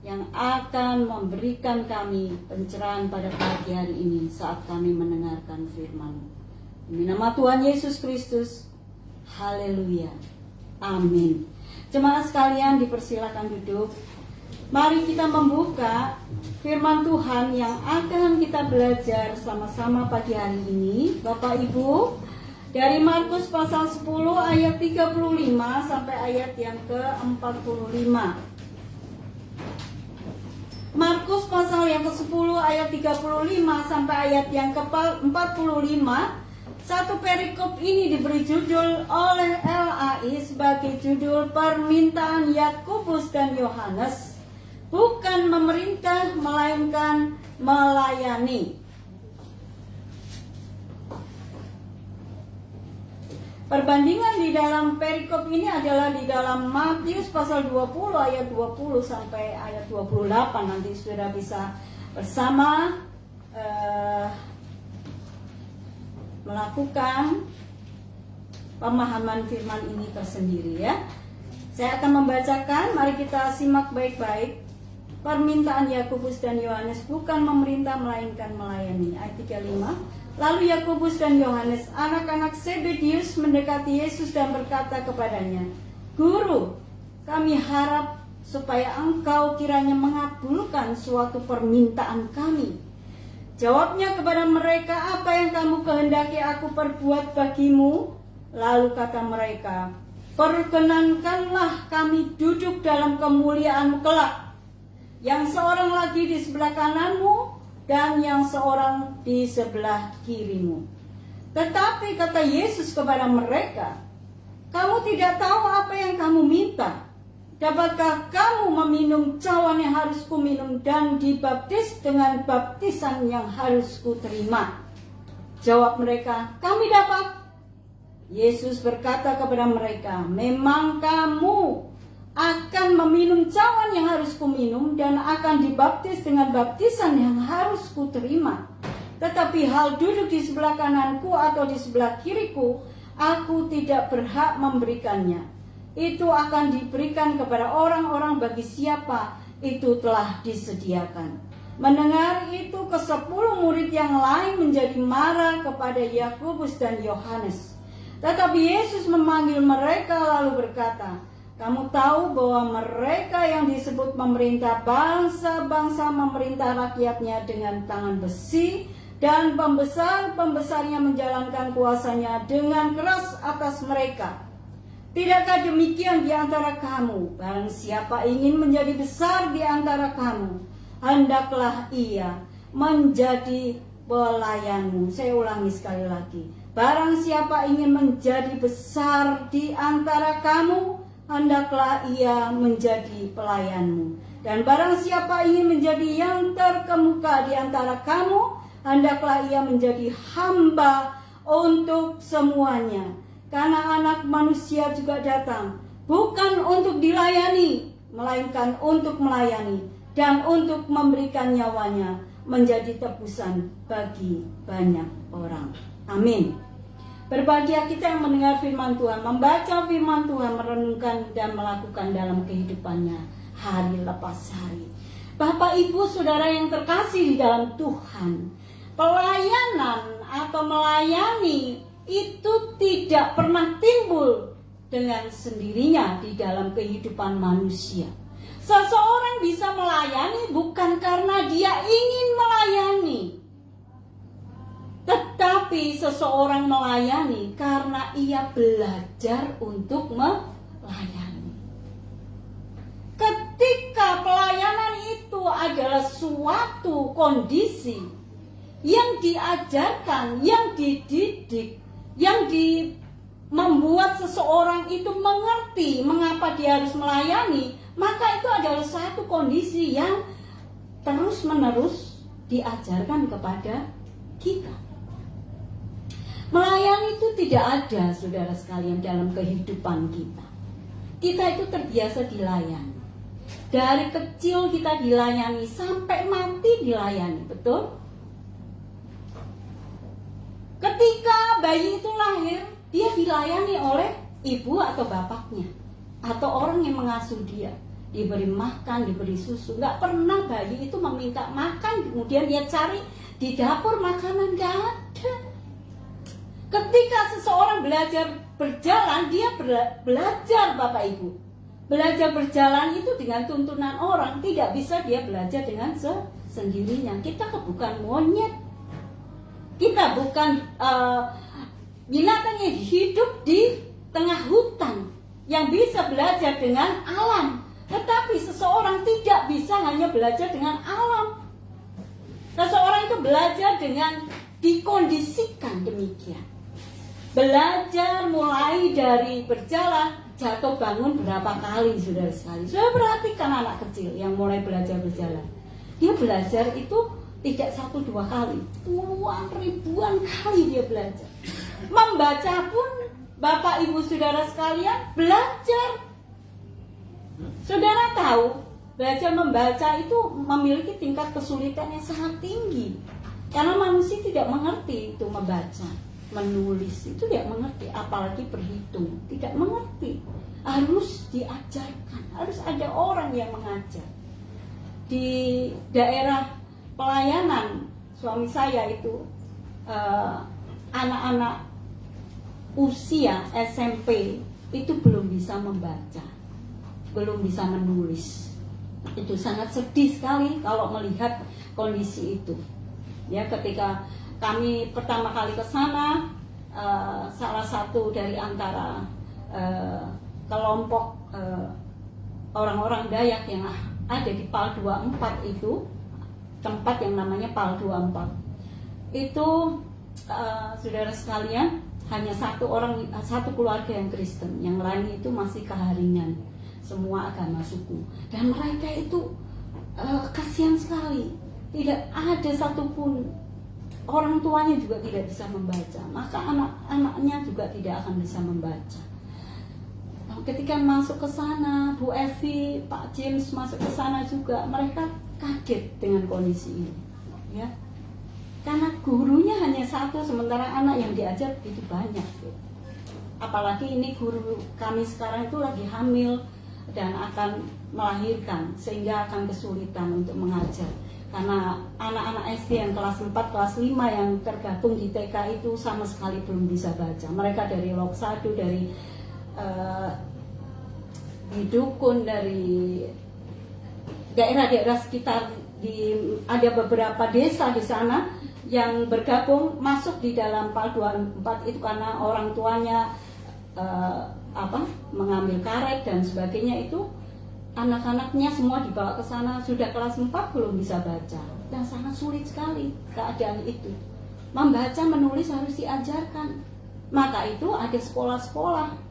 yang akan memberikan kami pencerahan pada pagi hari ini saat kami mendengarkan firman-Mu. Demi nama Tuhan Yesus Kristus, haleluya, amin. Jemaat sekalian dipersilakan duduk. Mari kita membuka firman Tuhan yang akan kita belajar sama-sama pagi hari ini. Bapak Ibu, dari Markus pasal 10 ayat 35 sampai ayat yang ke-45. Markus pasal yang ke-10 ayat 35 sampai ayat yang ke-45. Satu perikop ini diberi judul oleh LAI sebagai judul Permintaan Yakobus dan Yohanes. Bukan memerintah, melainkan melayani. Perbandingan di dalam perikop ini adalah di dalam Matius pasal 20 ayat 20 sampai ayat 28. Nanti sudah bisa bersama melakukan pemahaman firman ini tersendiri ya. Saya akan membacakan, mari kita simak baik-baik. Permintaan Yakobus dan Yohanes, bukan memerintah melainkan melayani. Ayat 35. Lalu Yakobus dan Yohanes, anak-anak Zebedius, mendekati Yesus dan berkata kepadanya, Guru, kami harap supaya engkau kiranya mengabulkan suatu permintaan kami. Jawabnya kepada mereka, apa yang kamu kehendaki aku perbuat bagimu? Lalu kata mereka, perkenankanlah kami duduk dalam kemuliaan kelak, yang seorang lagi di sebelah kananmu dan yang seorang di sebelah kirimu. Tetapi kata Yesus kepada mereka, kamu tidak tahu apa yang kamu minta. Dapatkah kamu meminum cawan yang harus kuminum dan dibaptis dengan baptisan yang harus kuterima? Jawab mereka, kami dapat. Yesus berkata kepada mereka, memang kamu akan meminum cawan yang harus kuminum dan akan dibaptis dengan baptisan yang harus kuterima. Tetapi hal duduk di sebelah kananku atau di sebelah kiriku, aku tidak berhak memberikannya. Itu akan diberikan kepada orang-orang bagi siapa itu telah disediakan. Mendengar itu, ke-10 murid yang lain menjadi marah kepada Yakobus dan Yohanes. Tetapi Yesus memanggil mereka lalu berkata, kamu tahu bahwa mereka yang disebut memerintah bangsa-bangsa memerintah rakyatnya dengan tangan besi, dan pembesar-pembesarnya menjalankan kuasanya dengan keras atas mereka. Tidakkah demikian di antara kamu? Barang siapa ingin menjadi besar di antara kamu, hendaklah ia menjadi pelayanmu. Saya ulangi sekali lagi. Barang siapa ingin menjadi besar di antara kamu, hendaklah ia menjadi pelayanmu. Dan barang siapa ingin menjadi yang terkemuka di antara kamu, hendaklah ia menjadi hamba untuk semuanya. Karena anak manusia juga datang, bukan untuk dilayani, melainkan untuk melayani, dan untuk memberikan nyawanya menjadi tebusan bagi banyak orang. Amin. Berbahagia kita yang mendengar firman Tuhan, membaca firman Tuhan, merenungkan dan melakukan dalam kehidupannya hari lepas hari. Bapak, Ibu, Saudara yang terkasih di dalam Tuhan, pelayanan atau melayani itu tidak pernah timbul dengan sendirinya di dalam kehidupan manusia. Seseorang bisa melayani bukan karena dia ingin melayani, tetapi Tetapi seseorang melayani karena ia belajar untuk melayani. Ketika pelayanan itu adalah suatu kondisi yang diajarkan, yang dididik, yang membuat seseorang itu mengerti mengapa dia harus melayani, maka itu adalah satu kondisi yang terus-menerus diajarkan kepada kita. Melayani itu tidak ada, saudara sekalian, dalam kehidupan kita. Kita itu terbiasa dilayani. Dari kecil kita dilayani, sampai mati dilayani, betul? Ketika bayi itu lahir, dia dilayani oleh ibu atau bapaknya, atau orang yang mengasuh dia. Diberi makan, diberi susu. Nggak pernah bayi itu meminta makan, kemudian dia cari di dapur makanan, nggak ada. Ketika seseorang belajar berjalan, dia belajar, Bapak Ibu. Belajar berjalan itu dengan tuntunan orang, tidak bisa dia belajar dengan sendirinya. Kita bukan monyet, kita bukan binatang yang hidup di tengah hutan yang bisa belajar dengan alam. Tetapi seseorang tidak bisa hanya belajar dengan alam. Seseorang itu belajar dengan dikondisikan demikian. Belajar mulai dari berjalan, jatuh bangun berapa kali, saudara sekali. Saya perhatikan anak kecil yang mulai belajar berjalan. Dia belajar itu tidak 1-2 kali, puluhan ribuan kali dia belajar. Membaca pun, Bapak Ibu Saudara sekalian, belajar. Saudara tahu, belajar membaca itu memiliki tingkat kesulitan yang sangat tinggi. Karena manusia tidak mengerti itu membaca, menulis itu tidak mengerti, apalagi berhitung, tidak mengerti. Harus diajarkan, harus ada orang yang mengajar. Di daerah pelayanan suami saya itu anak-anak usia SMP itu belum bisa membaca, belum bisa menulis. Itu sangat sedih sekali kalau melihat kondisi itu. Ya, ketika kami pertama kali ke sana, salah satu dari antara kelompok orang-orang Dayak yang ada di PAL 24 itu, tempat yang namanya PAL 24 itu, saudara sekalian, hanya satu keluarga yang Kristen, yang lain itu masih keharingan, semua agama suku. Dan mereka itu kasihan sekali, tidak ada satupun, orang tuanya juga tidak bisa membaca, maka anak-anaknya juga tidak akan bisa membaca. Ketika masuk ke sana, Bu Evi, Pak James masuk ke sana juga, mereka kaget dengan kondisi ini, ya. Karena gurunya hanya satu, sementara anak yang diajar begitu banyak. Apalagi ini guru kami sekarang itu lagi hamil dan akan melahirkan, sehingga akan kesulitan untuk mengajar. Karena anak-anak SD yang kelas 4, kelas 5 yang tergabung di TK itu sama sekali belum bisa baca. Mereka dari Loksado, dari di dukun, dari daerah-daerah sekitar, ada beberapa desa di sana yang bergabung masuk di dalam PAL 24 itu karena orang tuanya mengambil karet dan sebagainya. Itu anak-anaknya semua dibawa ke sana, sudah kelas 4 belum bisa baca, dan sangat sulit sekali keadaan itu. Membaca menulis harus diajarkan, maka itu ada sekolah-sekolah.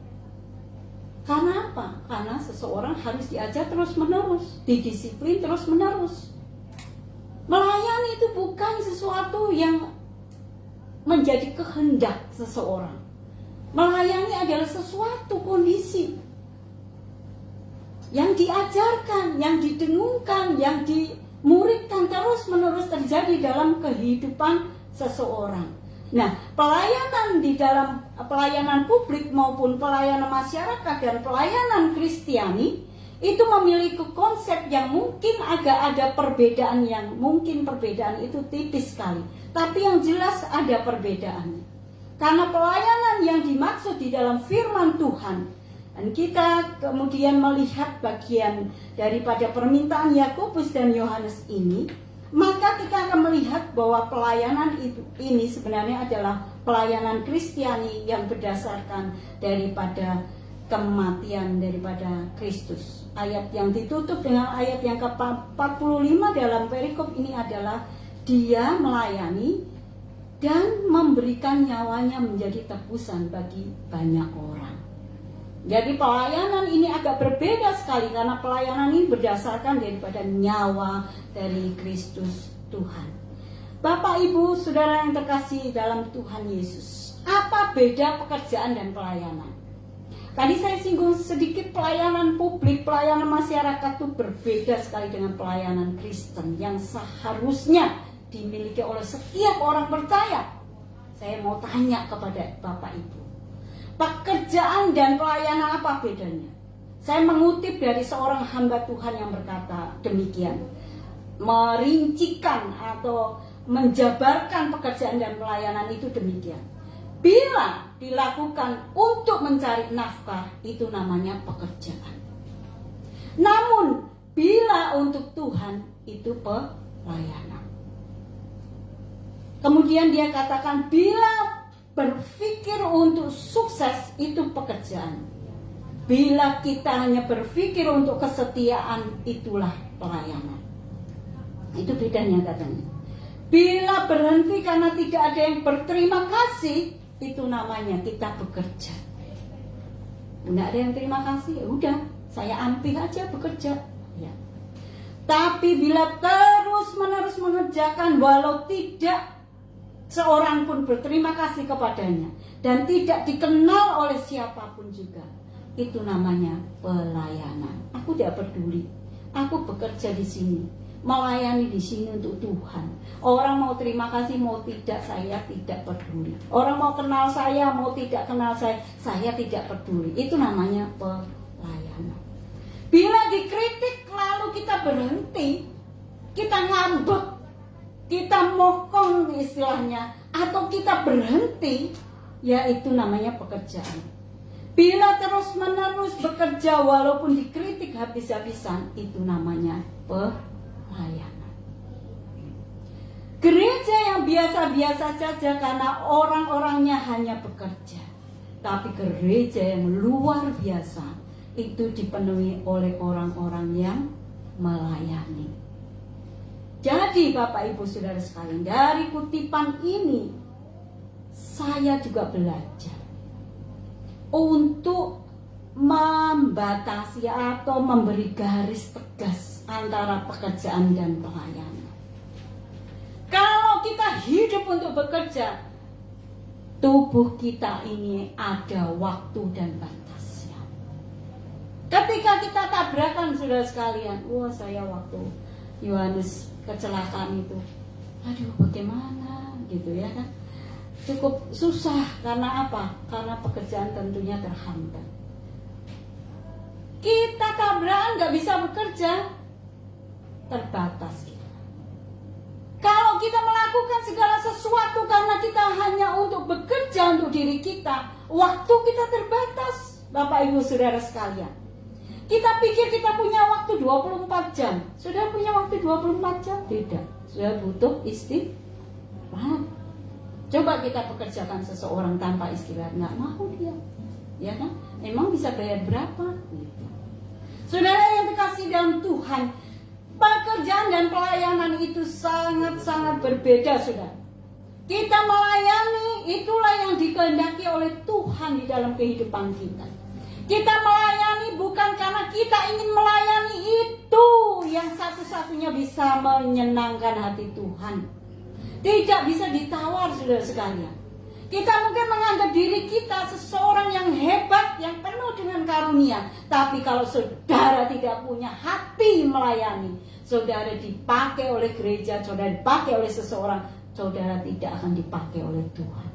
Karena apa? Karena seseorang harus diajar terus-menerus, didisiplin terus-menerus. Melayani itu bukan sesuatu yang menjadi kehendak seseorang. Melayani adalah sesuatu kondisi yang diajarkan, yang didengungkan, yang dimuridkan terus-menerus terjadi dalam kehidupan seseorang. Nah, pelayanan di dalam pelayanan publik maupun pelayanan masyarakat dan pelayanan Kristiani itu memiliki konsep yang mungkin agak ada perbedaan, yang mungkin perbedaan itu tipis sekali, tapi yang jelas ada perbedaannya. Karena pelayanan yang dimaksud di dalam firman Tuhan, dan kita kemudian melihat bagian daripada permintaan Yakobus dan Yohanes ini maka kita akan melihat bahwa pelayanan ini sebenarnya adalah pelayanan Kristiani yang berdasarkan daripada kematian daripada Kristus. Ayat yang ditutup dengan ayat yang ke-45 dalam perikop ini adalah dia melayani dan memberikan nyawanya menjadi tebusan bagi banyak orang. Jadi pelayanan ini agak berbeda sekali karena pelayanan ini berdasarkan daripada nyawa dari Kristus Tuhan. Bapak, Ibu, Saudara yang terkasih dalam Tuhan Yesus, apa beda pekerjaan dan pelayanan? Tadi saya singgung sedikit pelayanan publik, pelayanan masyarakat itu berbeda sekali dengan pelayanan Kristen yang seharusnya dimiliki oleh setiap orang percaya. Saya mau tanya kepada Bapak Ibu, pekerjaan dan pelayanan apa bedanya? Saya mengutip dari seorang hamba Tuhan yang berkata demikian, merincikan atau menjabarkan pekerjaan dan pelayanan itu demikian. Bila dilakukan untuk mencari nafkah, itu namanya pekerjaan. Namun bila untuk Tuhan, itu pelayanan. Kemudian dia katakan, bila berpikir untuk sukses, itu pekerjaan. Bila kita hanya berpikir untuk kesetiaan, itulah pelayanan. Itu bedanya katanya. Bila berhenti karena tidak ada yang berterima kasih, itu namanya kita bekerja. Tidak ada yang terima kasih, ya udah, saya ambil aja bekerja. Ya. Tapi bila terus-menerus mengerjakan walau tidak seorang pun berterima kasih kepadanya dan tidak dikenal oleh siapapun juga, itu namanya pelayanan. Aku tidak peduli, aku bekerja di sini, melayani di sini untuk Tuhan. Orang mau terima kasih mau tidak, saya tidak peduli. Orang mau kenal saya mau tidak kenal saya tidak peduli. Itu namanya pelayanan. Bila dikritik lalu kita berhenti, kita ngambek, kita mokong istilahnya, atau kita berhenti, ya itu namanya pekerjaan. Bila terus-menerus bekerja walaupun dikritik habis-habisan, itu namanya pelayanan. Gereja yang biasa-biasa saja karena orang-orangnya hanya bekerja. Tapi gereja yang luar biasa itu dipenuhi oleh orang-orang yang melayani. Jadi Bapak Ibu Saudara sekalian, dari kutipan ini saya juga belajar untuk membatasi atau memberi garis tegas antara pekerjaan dan pelayanan. Kalau kita hidup untuk bekerja, tubuh kita ini ada waktu dan batasnya. Ketika kita tabrakan saudara sekalian, wah saya waktu Yohanes kecelakaan itu, aduh bagaimana gitu ya kan. Cukup susah karena apa? Karena pekerjaan tentunya terhambat. Kita tabrakan gak bisa bekerja, terbatas. Kalau kita melakukan segala sesuatu karena kita hanya untuk bekerja untuk diri kita, waktu kita terbatas, Bapak Ibu Saudara sekalian. Kita pikir kita punya waktu 24 jam. Sudah punya waktu 24 jam? Tidak. Sudah butuh istirahat. Coba kita pekerjakan seseorang tanpa istirahat, nggak mau dia. Ya kan? Emang bisa bayar berapa? Gitu. Saudara yang dikasih dalam Tuhan, pekerjaan dan pelayanan itu sangat-sangat berbeda, saudara. Kita melayani, itulah yang dikehendaki oleh Tuhan di dalam kehidupan kita. Kita melayani bukan karena kita ingin melayani, itu yang satu-satunya bisa menyenangkan hati Tuhan. Tidak bisa ditawar, saudara sekalian. Kita mungkin menganggap diri kita seseorang yang hebat, yang penuh dengan karunia. Tapi kalau saudara tidak punya hati melayani, saudara dipakai oleh gereja, saudara dipakai oleh seseorang, saudara tidak akan dipakai oleh Tuhan.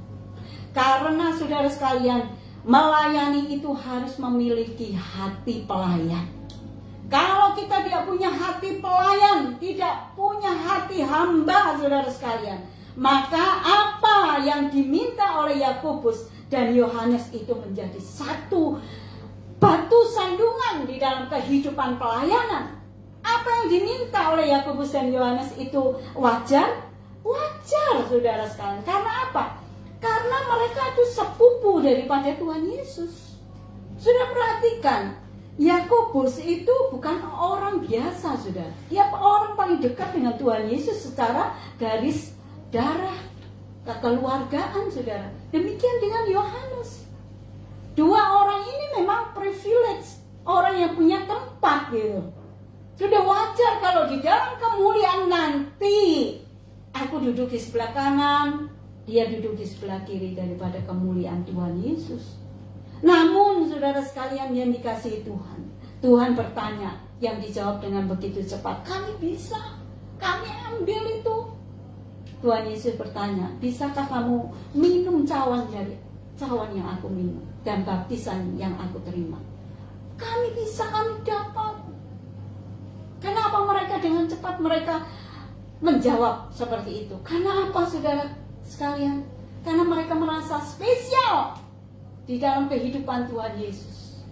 Karena saudara sekalian, melayani itu harus memiliki hati pelayan. Kalau kita tidak punya hati pelayan, tidak punya hati hamba, saudara sekalian, maka apa yang diminta oleh Yakobus dan Yohanes itu menjadi satu batu sandungan di dalam kehidupan pelayanan. Apa apa yang diminta oleh Yakobus dan Yohanes itu wajar? Wajar, saudara sekalian. Karena apa? Karena mereka itu sepupu daripada Tuhan Yesus. Sudah perhatikan, Yakobus itu bukan orang biasa, saudara. Dia orang paling dekat dengan Tuhan Yesus secara garis darah, kekeluargaan, saudara. Demikian dengan Yohanes. Dua orang ini memang privilege, orang yang punya tempat gitu. Sudah wajar kalau di dalam kemuliaan nanti aku duduk di sebelah kanan, dia duduk di sebelah kiri daripada kemuliaan Tuhan Yesus. Namun saudara sekalian yang dikasihi Tuhan, Tuhan bertanya, yang dijawab dengan begitu cepat, kami bisa, kami ambil itu. Tuhan Yesus bertanya, bisakah kamu minum cawan dari cawan yang aku minum dan baptisan yang aku terima? Kami bisa, kami dapat. Kenapa mereka dengan cepat mereka menjawab seperti itu? Karena apa, saudara sekalian? Karena mereka merasa spesial di dalam kehidupan Tuhan Yesus.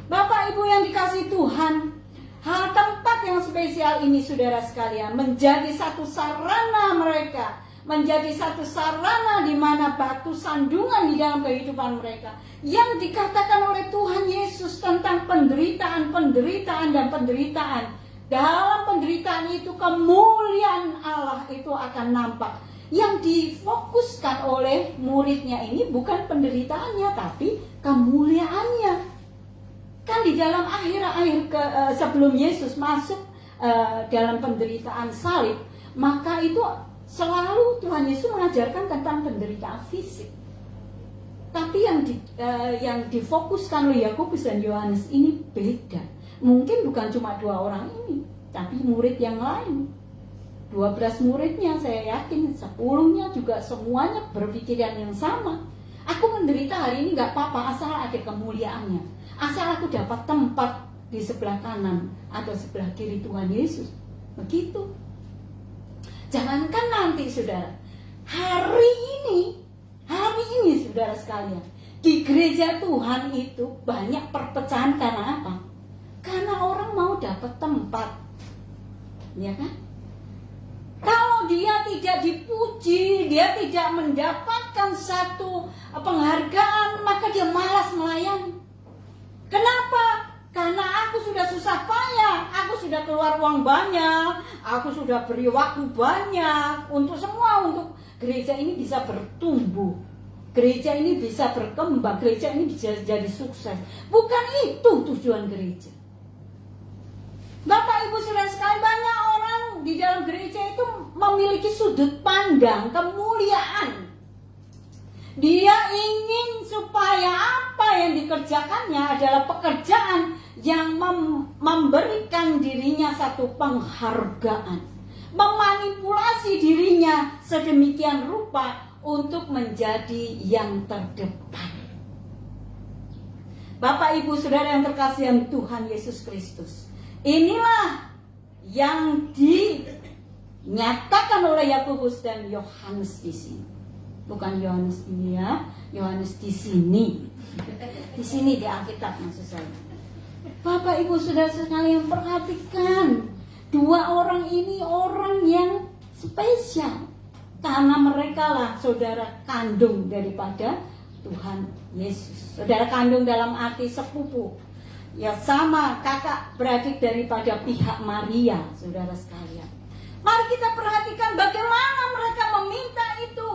Bapak Ibu yang dikasihi Tuhan, hal tempat yang spesial ini, saudara sekalian, menjadi satu sarana mereka, menjadi satu sarana di mana batu sandungan di dalam kehidupan mereka, yang dikatakan oleh Tuhan Yesus tentang penderitaan. Dalam penderitaan itu kemuliaan Allah itu akan nampak. Yang difokuskan oleh muridnya ini bukan penderitaannya, tapi kemuliaannya. Kan di dalam akhir-akhir sebelum Yesus masuk dalam penderitaan salib, maka itu selalu Tuhan Yesus mengajarkan tentang penderitaan fisik. Tapi yang difokuskan oleh Yakobus dan Yohanes ini beda. Mungkin bukan cuma dua orang ini, tapi murid yang lain. 12 muridnya saya yakin 10-nya juga semuanya berpikiran yang sama. Aku menderita hari ini gak apa-apa asal ada kemuliaannya, asal aku dapat tempat di sebelah kanan atau sebelah kiri Tuhan Yesus. Begitu. Jangankan nanti, saudara, hari ini saudara sekalian, di gereja Tuhan itu banyak perpecahan. Karena apa? Karena orang mau dapat tempat, ya kan? Kalau dia tidak dipuji, dia tidak mendapatkan satu penghargaan, maka dia malas melayani. Kenapa? Karena aku sudah susah payah, aku sudah keluar uang banyak, aku sudah beri waktu banyak untuk semua, untuk gereja ini bisa bertumbuh, gereja ini bisa berkembang, gereja ini bisa jadi sukses. Bukan itu tujuan gereja. Bapak Ibu saudara sekalian, banyak orang di dalam gereja itu memiliki sudut pandang kemuliaan. Dia ingin supaya apa yang dikerjakannya adalah pekerjaan yang memberikan dirinya satu penghargaan, memanipulasi dirinya sedemikian rupa untuk menjadi yang terdepan. Bapak Ibu saudara yang terkasihi Tuhan Yesus Kristus, inilah yang dinyatakan oleh Yakobus dan Yohanes di sini. Bukan Yohanes ini ya, Yohanes di sini. Di sini di Alkitab maksud saya. Bapak Ibu saudara sekalian, perhatikan, dua orang ini orang yang spesial karena mereka lah saudara kandung daripada Tuhan Yesus. Saudara kandung dalam arti sepupu. Ya sama kakak beradik daripada pihak Maria, saudara sekalian. Mari kita perhatikan bagaimana mereka meminta itu.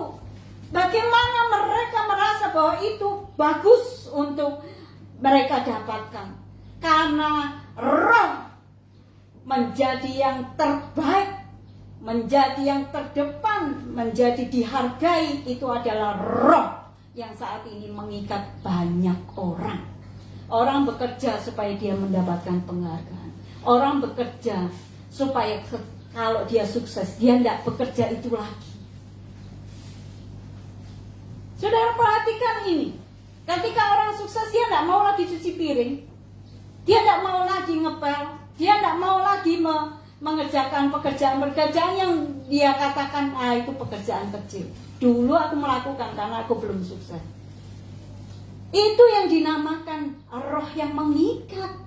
Bagaimana mereka merasa bahwa itu bagus untuk mereka dapatkan. Karena roh menjadi yang terbaik, menjadi yang terdepan, menjadi dihargai, itu adalah roh yang saat ini mengikat banyak orang. Orang bekerja supaya dia mendapatkan penghargaan. Orang bekerja supaya kalau dia sukses, dia tidak bekerja itu lagi. Saudara perhatikan ini. Ketika orang sukses, dia tidak mau lagi cuci piring. Dia tidak mau lagi ngepel. Dia tidak mau lagi mengerjakan pekerjaan-pekerjaan yang dia katakan, itu pekerjaan kecil. Dulu aku melakukan karena aku belum sukses. Itu yang dinamakan roh yang mengikat.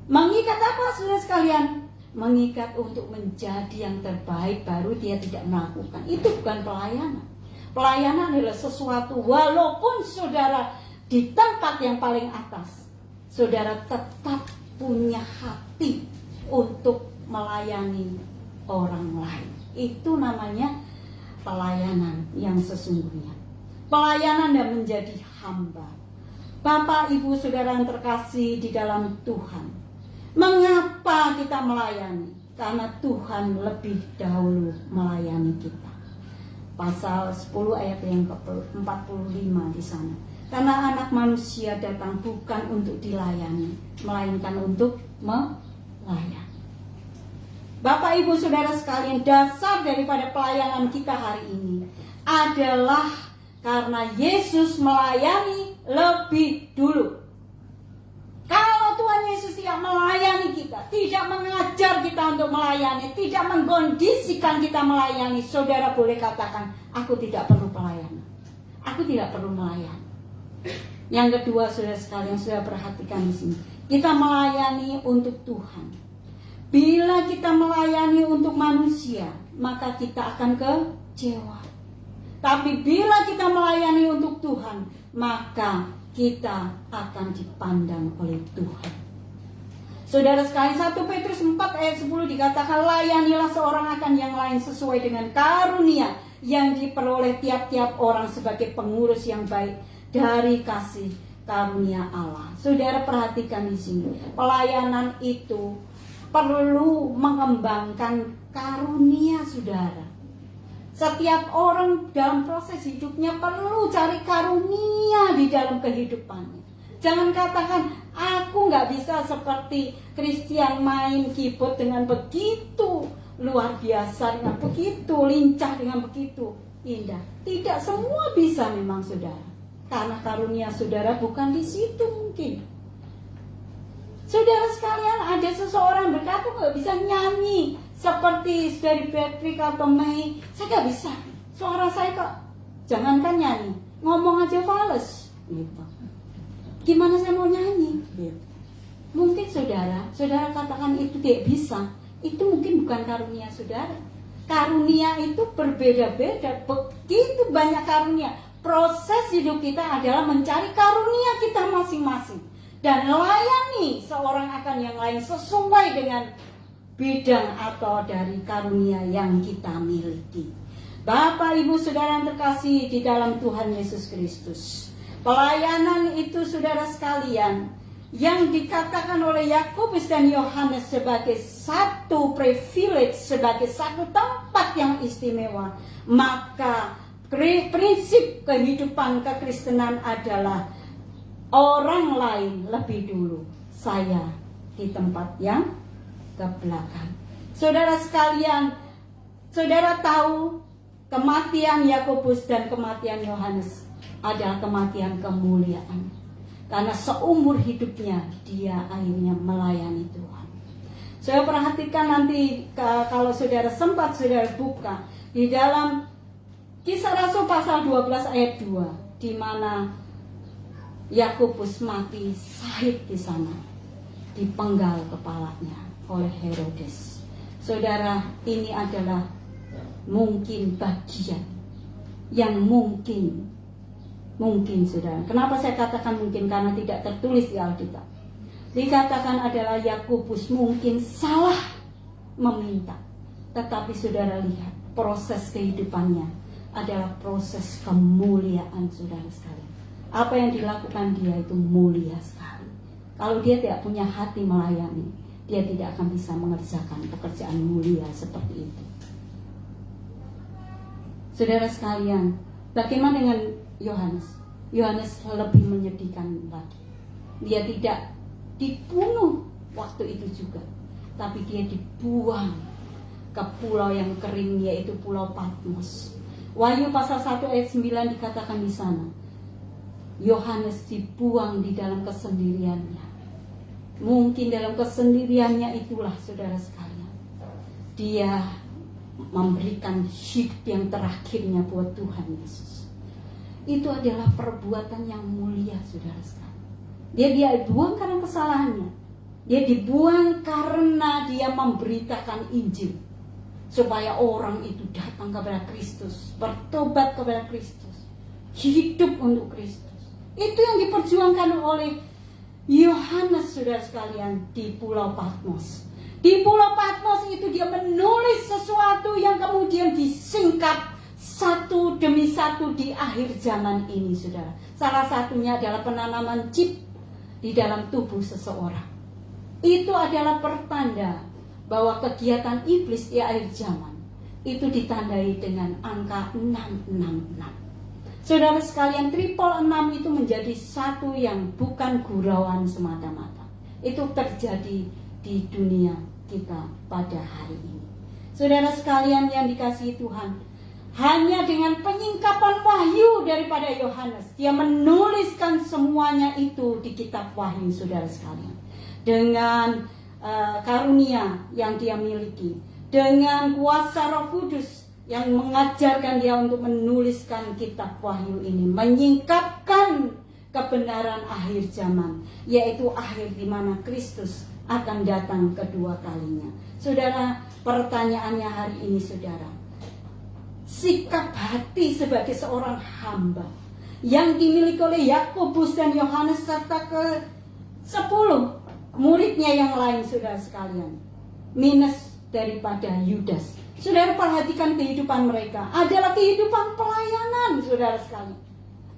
Mengikat apa saudara sekalian? mengikat untuk menjadi yang terbaik, baru dia tidak melakukan. Itu bukan pelayanan. Pelayanan adalah sesuatu, walaupun saudara di tempat yang paling atas, saudara tetap punya hati untuk melayani orang lain. Itu namanya pelayanan yang sesungguhnya. Pelayanan dan menjadi hamba. Bapak, Ibu, Saudara yang terkasih di dalam Tuhan, mengapa kita melayani? Karena Tuhan lebih dahulu melayani kita. Pasal 10 ayat yang ke-45 di sana. Karena anak manusia datang bukan untuk dilayani, melainkan untuk melayani. Bapak, Ibu, Saudara sekalian, dasar daripada pelayanan kita hari ini adalah karena Yesus melayani lebih dulu. Kalau Tuhan Yesus tidak melayani kita, tidak mengajar kita untuk melayani, tidak mengkondisikan kita melayani, saudara boleh katakan, aku tidak perlu pelayanan. Aku tidak perlu melayani. Yang kedua, saudara sekalian, sudah perhatikan di sini. Kita melayani untuk Tuhan. Bila kita melayani untuk manusia, maka kita akan kecewa. Tapi bila kita melayani untuk Tuhan, maka kita akan dipandang oleh Tuhan. Saudara sekalian, 1 Petrus 4 ayat 10 dikatakan, layanilah seorang akan yang lain sesuai dengan karunia yang diperoleh tiap-tiap orang sebagai pengurus yang baik dari kasih karunia Allah. Saudara perhatikan di sini, pelayanan itu perlu mengembangkan karunia saudara. Setiap orang dalam proses hidupnya perlu cari karunia di dalam kehidupannya. Jangan katakan, aku gak bisa seperti Christian main keyboard dengan begitu luar biasa, dengan begitu lincah, dengan begitu indah. Tidak semua bisa memang saudara. Karena karunia saudara bukan di situ mungkin. Saudara sekalian, ada seseorang berkata gak bisa nyanyi seperti dari Patrick atau Mei. Saya gak bisa. Suara saya kok, jangankan nyanyi, ngomong aja fales gitu. Gimana saya mau nyanyi gitu. Mungkin saudara katakan itu tidak bisa. Itu mungkin bukan karunia saudara. Karunia itu berbeda-beda. Begitu banyak karunia. Proses hidup kita adalah mencari karunia kita masing-masing dan melayani seorang akan yang lain sesuai dengan bidang atau dari karunia yang kita miliki. Bapak, Ibu, Saudara yang terkasih di dalam Tuhan Yesus Kristus, pelayanan itu saudara sekalian yang dikatakan oleh Yakobus dan Yohanes sebagai satu privilege, sebagai satu tempat yang istimewa. Maka prinsip kehidupan kekristenan adalah orang lain lebih dulu, saya di tempat yang ke belakang. Saudara sekalian, saudara tahu kematian Yakobus dan kematian Yohanes adalah kematian kemuliaan. Karena seumur hidupnya dia akhirnya melayani Tuhan. Saya perhatikan nanti kalau saudara sempat saudara buka di dalam Kisah Rasul pasal 12 ayat 2, di mana Yakobus mati syahid di sana, dipenggal kepalanya oleh Herodes. Saudara, ini adalah mungkin bagian yang mungkin saudara. Kenapa saya katakan mungkin? Karena tidak tertulis di Alkitab. Dikatakan adalah Yakobus mungkin salah meminta. Tetapi saudara lihat, proses kehidupannya adalah proses kemuliaan saudara sekalian. Apa yang dilakukan dia itu mulia sekali. Kalau dia tidak punya hati melayani, dia tidak akan bisa mengerjakan pekerjaan mulia seperti itu. Saudara sekalian, bagaimana dengan Yohanes? Yohanes lebih menyedihkan lagi. Dia tidak dibunuh waktu itu juga, tapi dia dibuang ke pulau yang kering, yaitu Pulau Patmos. Wahyu pasal 1 ayat 9 dikatakan di sana, Yohanes dibuang di dalam kesendiriannya. Mungkin dalam kesendiriannya itulah saudara sekalian, dia memberikan hidup yang terakhirnya buat Tuhan Yesus. Itu adalah perbuatan yang mulia saudara sekalian. Dia buang karena kesalahannya, Dia dibuang karena dia memberitakan Injil, supaya orang itu datang kepada Kristus, bertobat kepada Kristus, hidup untuk Kristus. Itu yang diperjuangkan oleh Yohanes, saudara sekalian, di Pulau Patmos. Di Pulau Patmos itu dia menulis sesuatu yang kemudian disingkap satu demi satu di akhir zaman ini, saudara. Salah satunya adalah penanaman chip di dalam tubuh seseorang. Itu adalah pertanda bahwa kegiatan iblis di akhir zaman itu ditandai dengan angka 666. Saudara sekalian, 666 itu menjadi satu yang bukan gurauan semata-mata. Itu terjadi di dunia kita pada hari ini. Saudara sekalian yang dikasihi Tuhan, hanya dengan penyingkapan wahyu daripada Yohanes, dia menuliskan semuanya itu di kitab wahyu, saudara sekalian. Dengan karunia yang dia miliki, dengan kuasa Roh Kudus yang mengajarkan dia untuk menuliskan kitab wahyu ini, menyingkapkan kebenaran akhir zaman, yaitu akhir di mana Kristus akan datang kedua kalinya. Saudara, pertanyaannya hari ini, saudara, sikap hati sebagai seorang hamba yang dimiliki oleh Yakobus dan Yohanes serta ke 10 muridnya yang lain, saudara sekalian, minus daripada Yudas. Saudara, perhatikan kehidupan mereka adalah kehidupan pelayanan, saudara sekalian.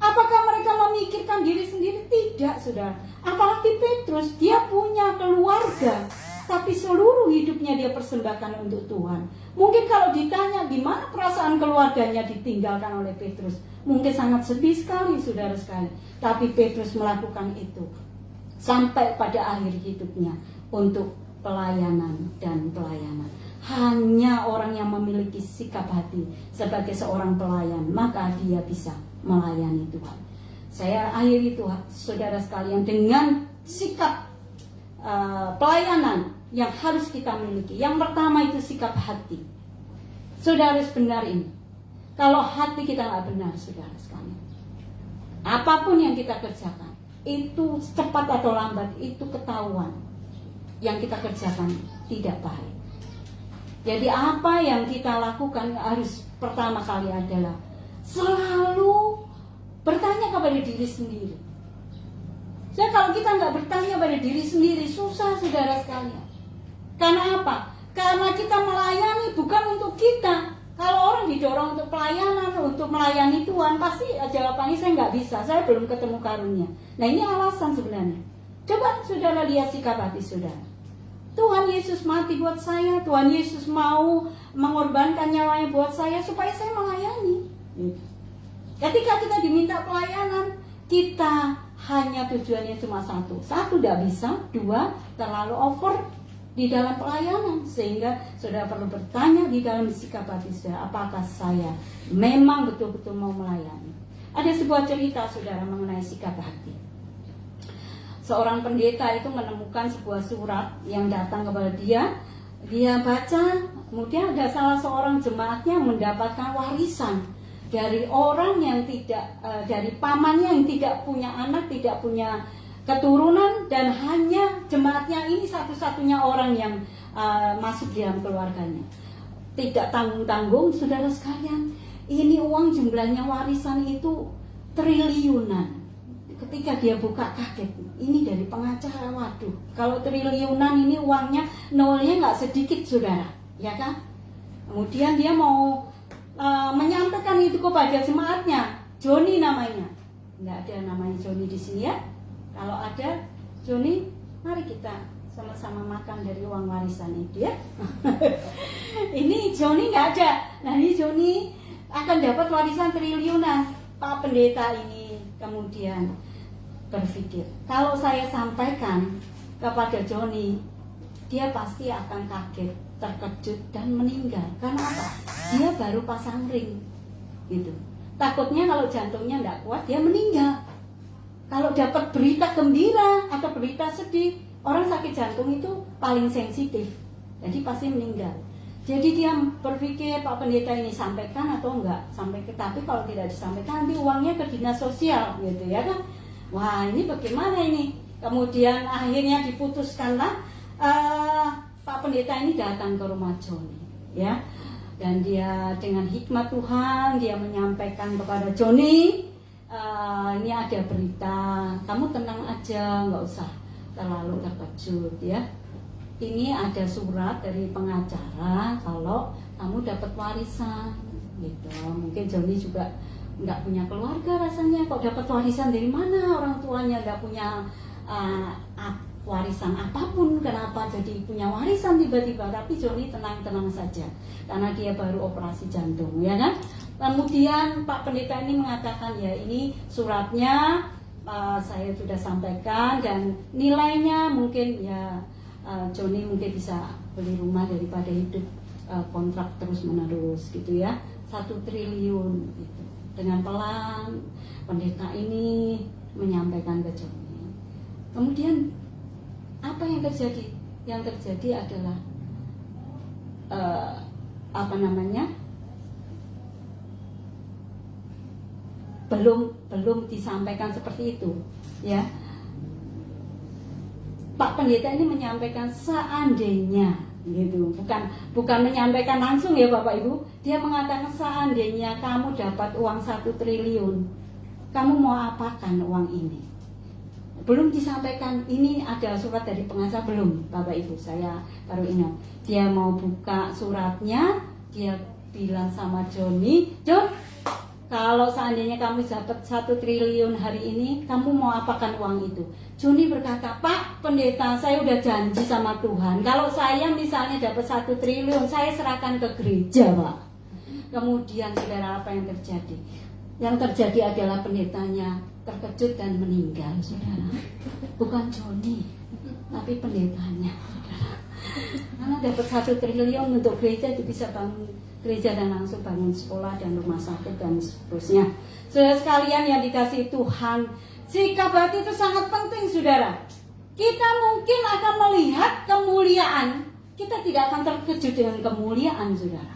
Apakah mereka memikirkan diri sendiri? Tidak, saudara. Apalagi Petrus, dia punya keluarga, tapi seluruh hidupnya dia persembahkan untuk Tuhan. Mungkin kalau ditanya gimana perasaan keluarganya ditinggalkan oleh Petrus, mungkin sangat sedih sekali, saudara sekalian. Tapi Petrus melakukan itu sampai pada akhir hidupnya untuk pelayanan dan pelayanan. Hanya orang yang memiliki sikap hati sebagai seorang pelayan, maka dia bisa melayani Tuhan. Saya akhiri Tuhan, saudara sekalian, dengan sikap pelayanan yang harus kita miliki. Yang pertama itu sikap hati. Saudara benar ini, kalau hati kita nggak benar, saudara sekalian, apapun yang kita kerjakan, itu cepat atau lambat itu ketahuan. Yang kita kerjakan tidak baik. Jadi apa yang kita lakukan harus pertama kali adalah selalu bertanya kepada diri sendiri. Jadi kalau kita nggak bertanya pada diri sendiri, susah, saudara sekalian. Karena apa? Karena kita melayani bukan untuk kita. Kalau orang didorong untuk pelayanan, untuk melayani Tuhan, pasti jawabannya saya nggak bisa, saya belum ketemu karunia. Nah, ini alasan sebenarnya. Coba saudara lihat sikap hati saudara. Tuhan Yesus mati buat saya, Tuhan Yesus mau mengorbankan nyawanya buat saya supaya saya melayani. Ketika kita diminta pelayanan, kita hanya tujuannya cuma satu. Satu, tidak bisa. Dua, terlalu over di dalam pelayanan. Sehingga saudara perlu bertanya di dalam sikap hati saudara, apakah saya memang betul-betul mau melayani. Ada sebuah cerita saudara mengenai sikap hati. Seorang pendeta itu menemukan sebuah surat yang datang kepada dia. Dia baca, kemudian ada salah seorang jemaatnya mendapatkan warisan dari orang yang tidak, dari pamannya yang tidak punya anak, tidak punya keturunan, dan hanya jemaatnya ini satu-satunya orang yang masuk di dalam keluarganya. Tidak tanggung-tanggung, saudara sekalian, ini uang jumlahnya warisan itu triliunan. Ketika dia buka kaget, ini dari pengacara, waduh, kalau triliunan ini uangnya nolnya nggak sedikit, saudara, ya kan? Kemudian dia mau menyampaikan itu kepada jemaatnya. Joni namanya, nggak ada namanya Joni di sini ya. Kalau ada Joni, mari kita sama-sama makan dari uang warisan itu ya. Ini Joni nggak ada. Nah, ini Joni akan dapat warisan triliunan. Pak pendeta ini kemudian berpikir, kalau saya sampaikan kepada Joni, dia pasti akan kaget, terkejut, dan meninggal. Karena apa? Dia baru pasang ring, gitu. Takutnya kalau jantungnya tidak kuat, dia meninggal. Kalau dapat berita gembira atau berita sedih, orang sakit jantung itu paling sensitif, jadi pasti meninggal. Jadi dia berpikir, Pak pendeta ini sampaikan atau enggak sampaikan. Tapi kalau tidak disampaikan, nanti uangnya ke dinas sosial, gitu ya kan? Wah, ini bagaimana ini? Kemudian akhirnya diputuskanlah Pak Pendeta ini datang ke rumah Joni, ya. Dan dia dengan hikmat Tuhan dia menyampaikan kepada Joni, ini ada berita, kamu tenang aja, nggak usah terlalu terkejut, ya. Ini ada surat dari pengacara kalau kamu dapat warisan, gitu. Mungkin Joni juga nggak punya keluarga rasanya, kok dapat warisan dari mana, orang tuanya nggak punya warisan apapun, kenapa jadi punya warisan tiba-tiba. Tapi Joni tenang-tenang saja karena dia baru operasi jantung, ya kan. Kemudian Pak Pendeta ini mengatakan, ya ini suratnya saya sudah sampaikan dan nilainya mungkin ya Joni mungkin bisa beli rumah daripada hidup kontrak terus menerus, gitu ya, 1 triliun gitu. Dengan pelan pendeta ini menyampaikan ke Joni. Kemudian apa yang terjadi? Yang terjadi adalah belum disampaikan seperti itu, ya. Pak Pendeta ini menyampaikan seandainya, gitu, bukan menyampaikan langsung, ya Bapak Ibu. Dia mengatakan seandainya kamu dapat uang 1 triliun, kamu mau apakan uang ini? Belum disampaikan, ini ada surat dari pengacara, belum Bapak Ibu, saya baru ingat. Dia mau buka suratnya, dia bilang sama Joni, Jon, kalau seandainya kamu dapat 1 triliun hari ini, kamu mau apakan uang itu? Joni berkata, Pak Pendeta, saya udah janji sama Tuhan, kalau saya misalnya dapat 1 triliun, saya serahkan ke gereja, Pak. Kemudian saudara, apa yang terjadi? Yang terjadi adalah pendetanya terkejut dan meninggal, saudara. Bukan Joni, tapi pendetanya, saudara. Karena dapat 1 triliun untuk gereja, itu bisa bangun gereja dan langsung bangun sekolah dan rumah sakit dan seterusnya. Saudara sekalian yang dikasihi Tuhan, sikap hati itu sangat penting, saudara. Kita mungkin akan melihat kemuliaan, kita tidak akan terkejut dengan kemuliaan, saudara.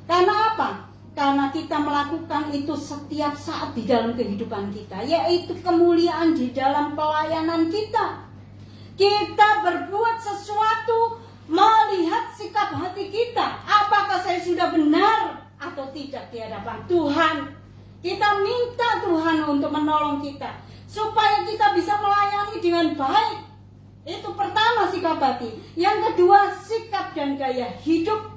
Karena apa? Karena kita melakukan itu setiap saat di dalam kehidupan kita, yaitu kemuliaan di dalam pelayanan kita. Kita berbuat sesuatu melihat sikap hati kita, apakah saya sudah benar atau tidak di hadapan Tuhan. Kita minta Tuhan untuk menolong kita supaya kita bisa melayani dengan baik. Itu pertama, sikap hati. Yang kedua, sikap dan gaya hidup.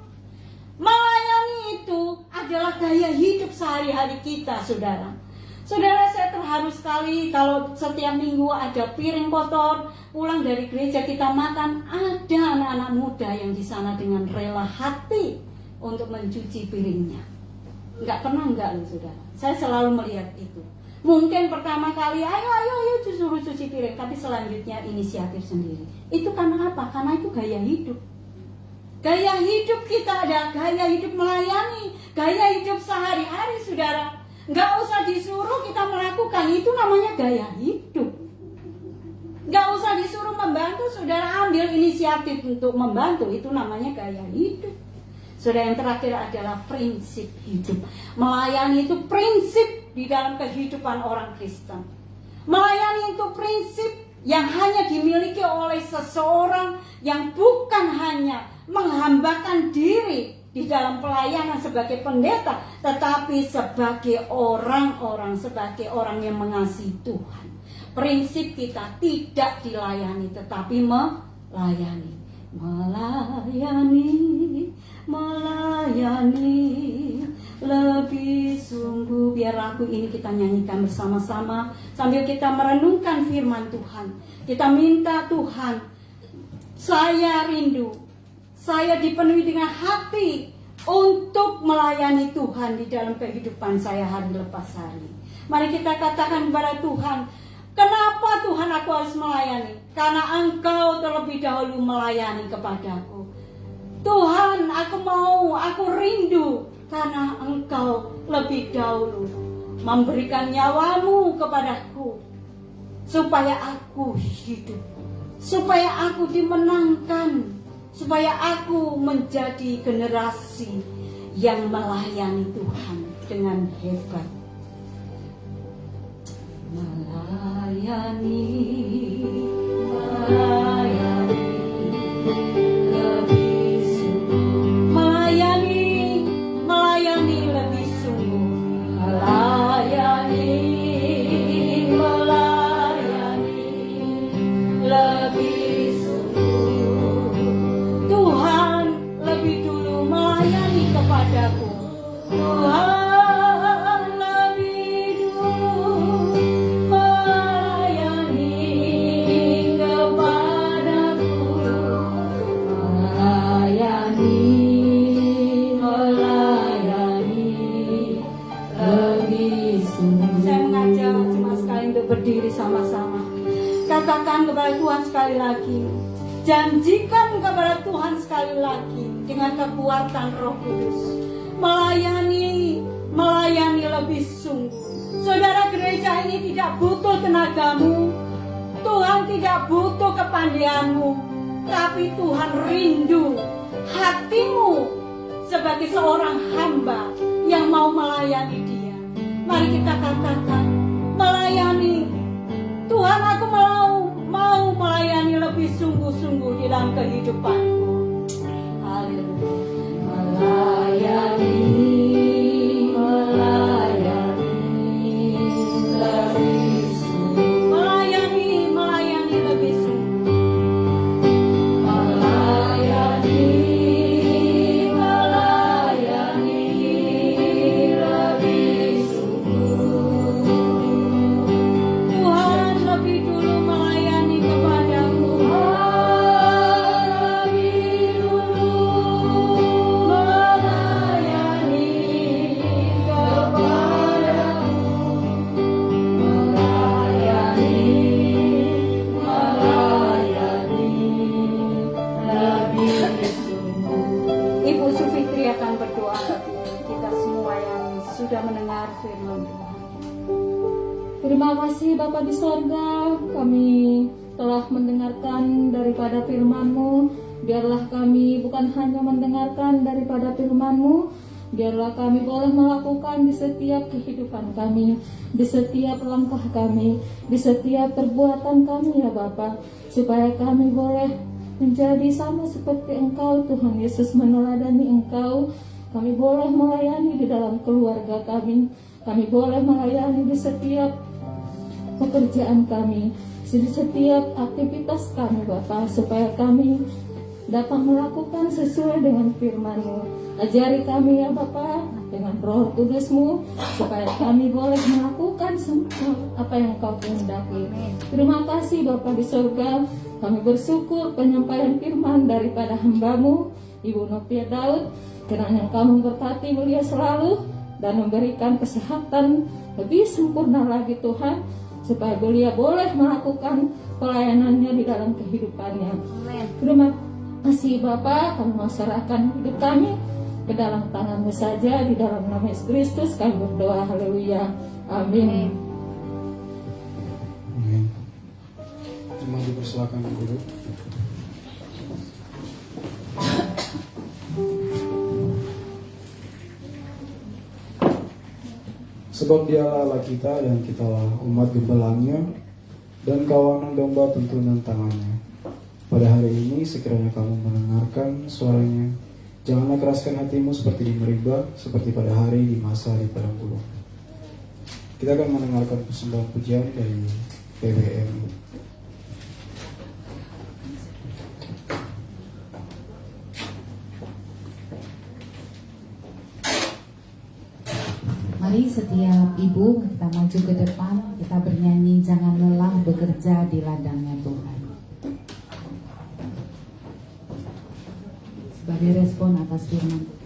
Melayani itu adalah gaya hidup sehari-hari kita, saudara. Saudara, saya terharu sekali kalau setiap minggu ada piring kotor, pulang dari gereja kita makan, ada anak-anak muda yang di sana dengan rela hati untuk mencuci piringnya. Enggak pernah enggak loh, saudara. Saya selalu melihat itu. Mungkin pertama kali, ayo disuruh cuci piring, tapi selanjutnya inisiatif sendiri. Itu karena apa? Karena itu gaya hidup. Gaya hidup kita ada gaya hidup melayani, gaya hidup sehari-hari, saudara. Nggak usah disuruh kita melakukan, itu namanya gaya hidup. Nggak usah disuruh membantu, saudara ambil inisiatif untuk membantu, itu namanya gaya hidup. Saudara, yang terakhir adalah prinsip hidup. Melayani itu prinsip di dalam kehidupan orang Kristen. Melayani itu prinsip yang hanya dimiliki oleh seseorang yang bukan hanya menghambakan diri di dalam pelayanan sebagai pendeta, tetapi sebagai sebagai orang yang mengasihi Tuhan. Prinsip kita tidak dilayani, tetapi melayani. Melayani lebih sungguh. Biar lagu ini kita nyanyikan bersama-sama sambil kita merenungkan firman Tuhan. Kita minta Tuhan, saya rindu, saya dipenuhi dengan hati untuk melayani Tuhan di dalam kehidupan saya hari lepas hari. Mari kita katakan kepada Tuhan, kenapa Tuhan aku harus melayani? Karena Engkau terlebih dahulu melayani kepadaku. Tuhan, aku rindu karena Engkau lebih dahulu memberikan nyawamu kepadaku supaya aku hidup, supaya aku dimenangkan, supaya aku menjadi generasi yang melayani Tuhan dengan hebat. Melayani lebih sungguh, melayani lebih sungguh, melayani lebih sungguh. Tuhan lebih dulu melayani kepadaku. Tuhan lebih dulu melayani kepadaku. Melayani lebih sungguh. Saya mengajak cuma sekali untuk berdiri sama-sama. Katakan kepada Tuhan sekali lagi. Janjikan kepada Tuhan sekali lagi dengan kekuatan Roh Kudus. Melayani lebih sungguh. Saudara, gereja ini tidak butuh tenagamu. Tuhan tidak butuh kepandaianmu. Tapi Tuhan rindu hatimu sebagai seorang hamba yang mau melayani Dia. Mari kita katakan, melayani. Tuhan, aku mau melayani lebih sungguh-sungguh di dalam kehidupanku. Haleluya. Melayani lebih sungguh. Melayani lebih sungguh. Melayani lebih sungguh. Tuhan lebih dulu melayani kepadamu. Lebih dulu melayani kepadamu. Melayani lebih sungguh. Ibu Sufitri akan berdoa bagi kita semua yang sudah mendengar firman Tuhan. Terima kasih Bapa di sorga, kami telah mendengarkan daripada firman-Mu. Biarlah kami bukan hanya mendengarkan daripada firman-Mu, biarlah kami boleh melakukan di setiap kehidupan kami, di setiap langkah kami, di setiap perbuatan kami ya Bapa, supaya kami boleh menjadi sama seperti Engkau Tuhan Yesus, meneladani Engkau. Kami boleh melayani di dalam keluarga kami boleh melayani di setiap pekerjaan kami, di setiap aktivitas kami Bapa, supaya kami dapat melakukan sesuai dengan firman-Mu. Ajari kami ya Bapa dengan Roh Kudus-Mu, supaya kami boleh melakukan semua apa yang Kau kehendaki. Terima kasih Bapa di surga. Kami bersyukur penyampaian firman daripada hamba-Mu Ibu Novia Daud. Kiranya Engkau memberkati beliau selalu dan memberikan kesehatan lebih sempurna lagi Tuhan, supaya beliau boleh melakukan pelayanannya di dalam kehidupannya. Terima kasih Bapa, kami serahkan hidup kami ke dalam tangan-Mu saja, di dalam nama Yesus Kristus kami berdoa. Haleluya. Amin. Amin. Terima dipersilakan guru. Sebab Dialah Allah kita dan kitalah umat gembelanya dan kawanan domba tuntunan tangannya. Pada hari ini sekiranya kamu mendengarkan suaranya, janganlah keraskan hatimu seperti di Meribah, seperti pada hari di masa di padang gurun. Kita akan mendengarkan persembahan pujian dari PWM. Mari setiap ibu kita maju ke depan, kita bernyanyi jangan lelah bekerja di ladangnya Tuhan. Sebagai respon atas firman.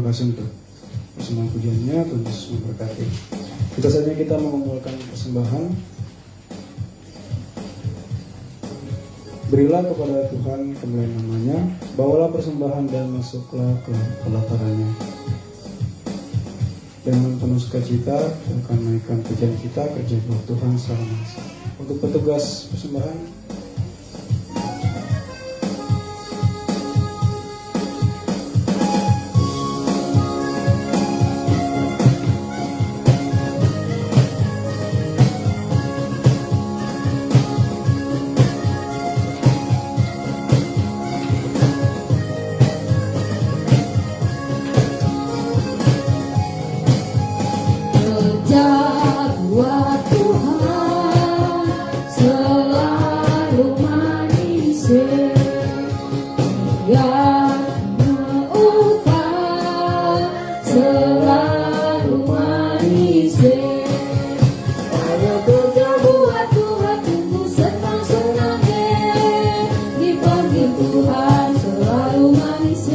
kasih untuk persembahan pujiannya. Tuhan Yesus memberkati. Kita saja kita mengumpulkan persembahan. Berilah kepada Tuhan kemuliaan namanya, bawalah persembahan dan masuklah ke pelatarannya. Dengan penuh sukacita akan menaikkan pujian kita kerja buat Tuhan secara langsung. Untuk petugas persembahan, buat Tuhan selalu manis, Dia mengubah selalu manis. Ayo kerja buat Tuhan, tunggu senang-senang, dipanggil Tuhan selalu manis,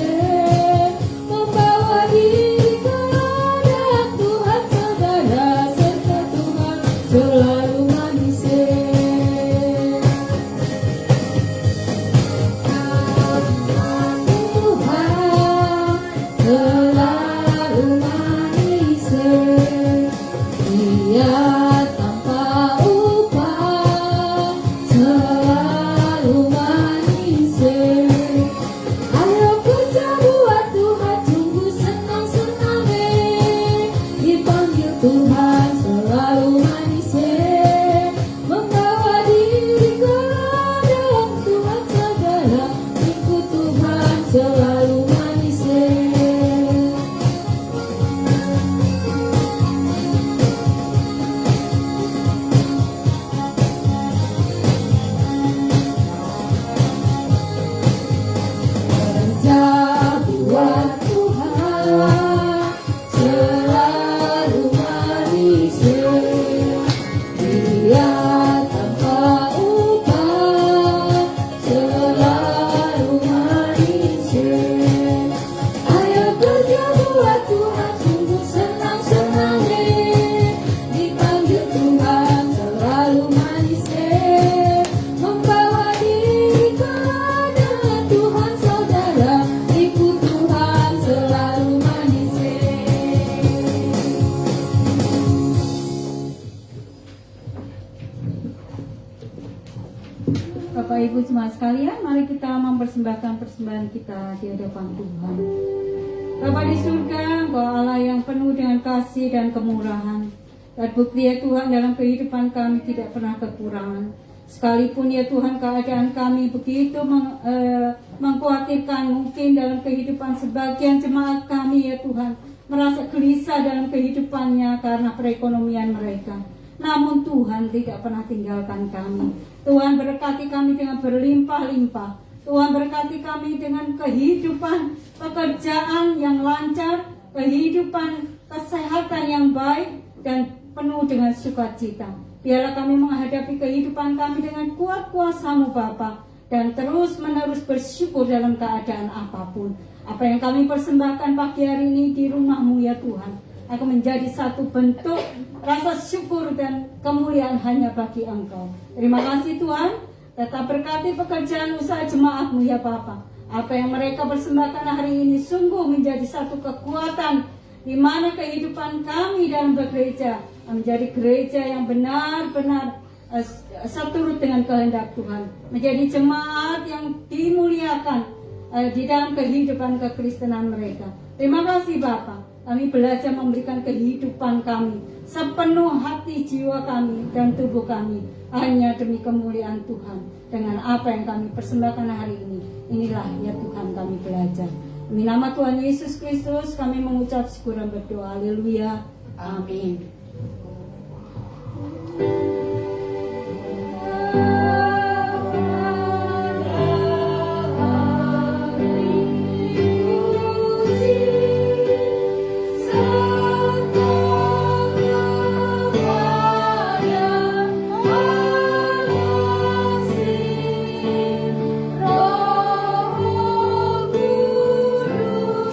membawa diri ke hadapan Tuhan saudara, serta Tuhan selalu manis. Tuhan selalu manis, membawa diri ke hadapan Tuhan segala, ikut Tuhan selalu manis. Kerja buat Tuhan selalu manis, Dia tanpa upah selalu manis. Ayo kerja buat Tuhan, sungguh senang-senang, dipanggil Tuhan selalu manis, membawa diri ke hadapan Tuhan saudara, ikut Tuhan selalu manis. Bapak Ibu semua sekalian, mari kita mempersembahkan persembahan kita di hadapan Tuhan. Bapa di surga, Engkau Allah yang penuh dengan kasih dan kemurahan. Terbukti ya Tuhan, dalam kehidupan kami tidak pernah kekurangan. Sekalipun ya Tuhan keadaan kami begitu mengkhawatirkan, mungkin dalam kehidupan sebagian jemaat kami ya Tuhan merasa gelisah dalam kehidupannya karena perekonomian mereka. Namun Tuhan tidak pernah tinggalkan kami. Tuhan berkati kami dengan berlimpah-limpah. Tuhan berkati kami dengan kehidupan pekerjaan yang lancar, kehidupan kesehatan yang baik dan penuh dengan sukacita. Biarlah kami menghadapi kehidupan kami dengan kuat kuasa-Mu Bapa, dan terus-menerus bersyukur dalam keadaan apapun. Apa yang kami persembahkan pagi hari ini di rumah-Mu ya Tuhan, akan menjadi satu bentuk rasa syukur dan kemuliaan hanya bagi Engkau. Terima kasih Tuhan. Tetap berkati pekerjaan usaha jemaat-Mu ya Bapa. Apa yang mereka persembahkan hari ini sungguh menjadi satu kekuatan, di mana kehidupan kami dalam bergereja menjadi gereja yang benar-benar seturut dengan kehendak Tuhan, menjadi jemaat yang dimuliakan di dalam kehidupan kekristenan mereka. Terima kasih Bapa. Kami belajar memberikan kehidupan kami sepenuh hati, jiwa kami, dan tubuh kami hanya demi kemuliaan Tuhan. Dengan apa yang kami persembahkan hari ini, inilah ya Tuhan kami belajar. Demi nama Tuhan Yesus Kristus kami mengucap syukur dan berdoa. Haleluya. Amin. Roh Kudus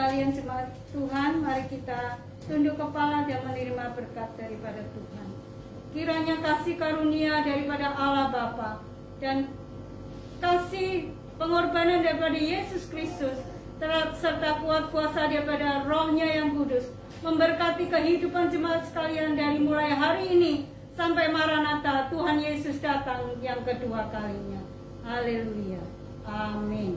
sekalian jemaat Tuhan, mari kita tunduk kepala dan menerima berkat daripada Tuhan. Kiranya kasih karunia daripada Allah Bapa dan kasih pengorbanan daripada Yesus Kristus serta kuat kuasa daripada Roh-Nya yang kudus memberkati kehidupan jemaat sekalian dari mulai hari ini sampai Maranatha Tuhan Yesus datang yang kedua kalinya. Haleluya. Amin.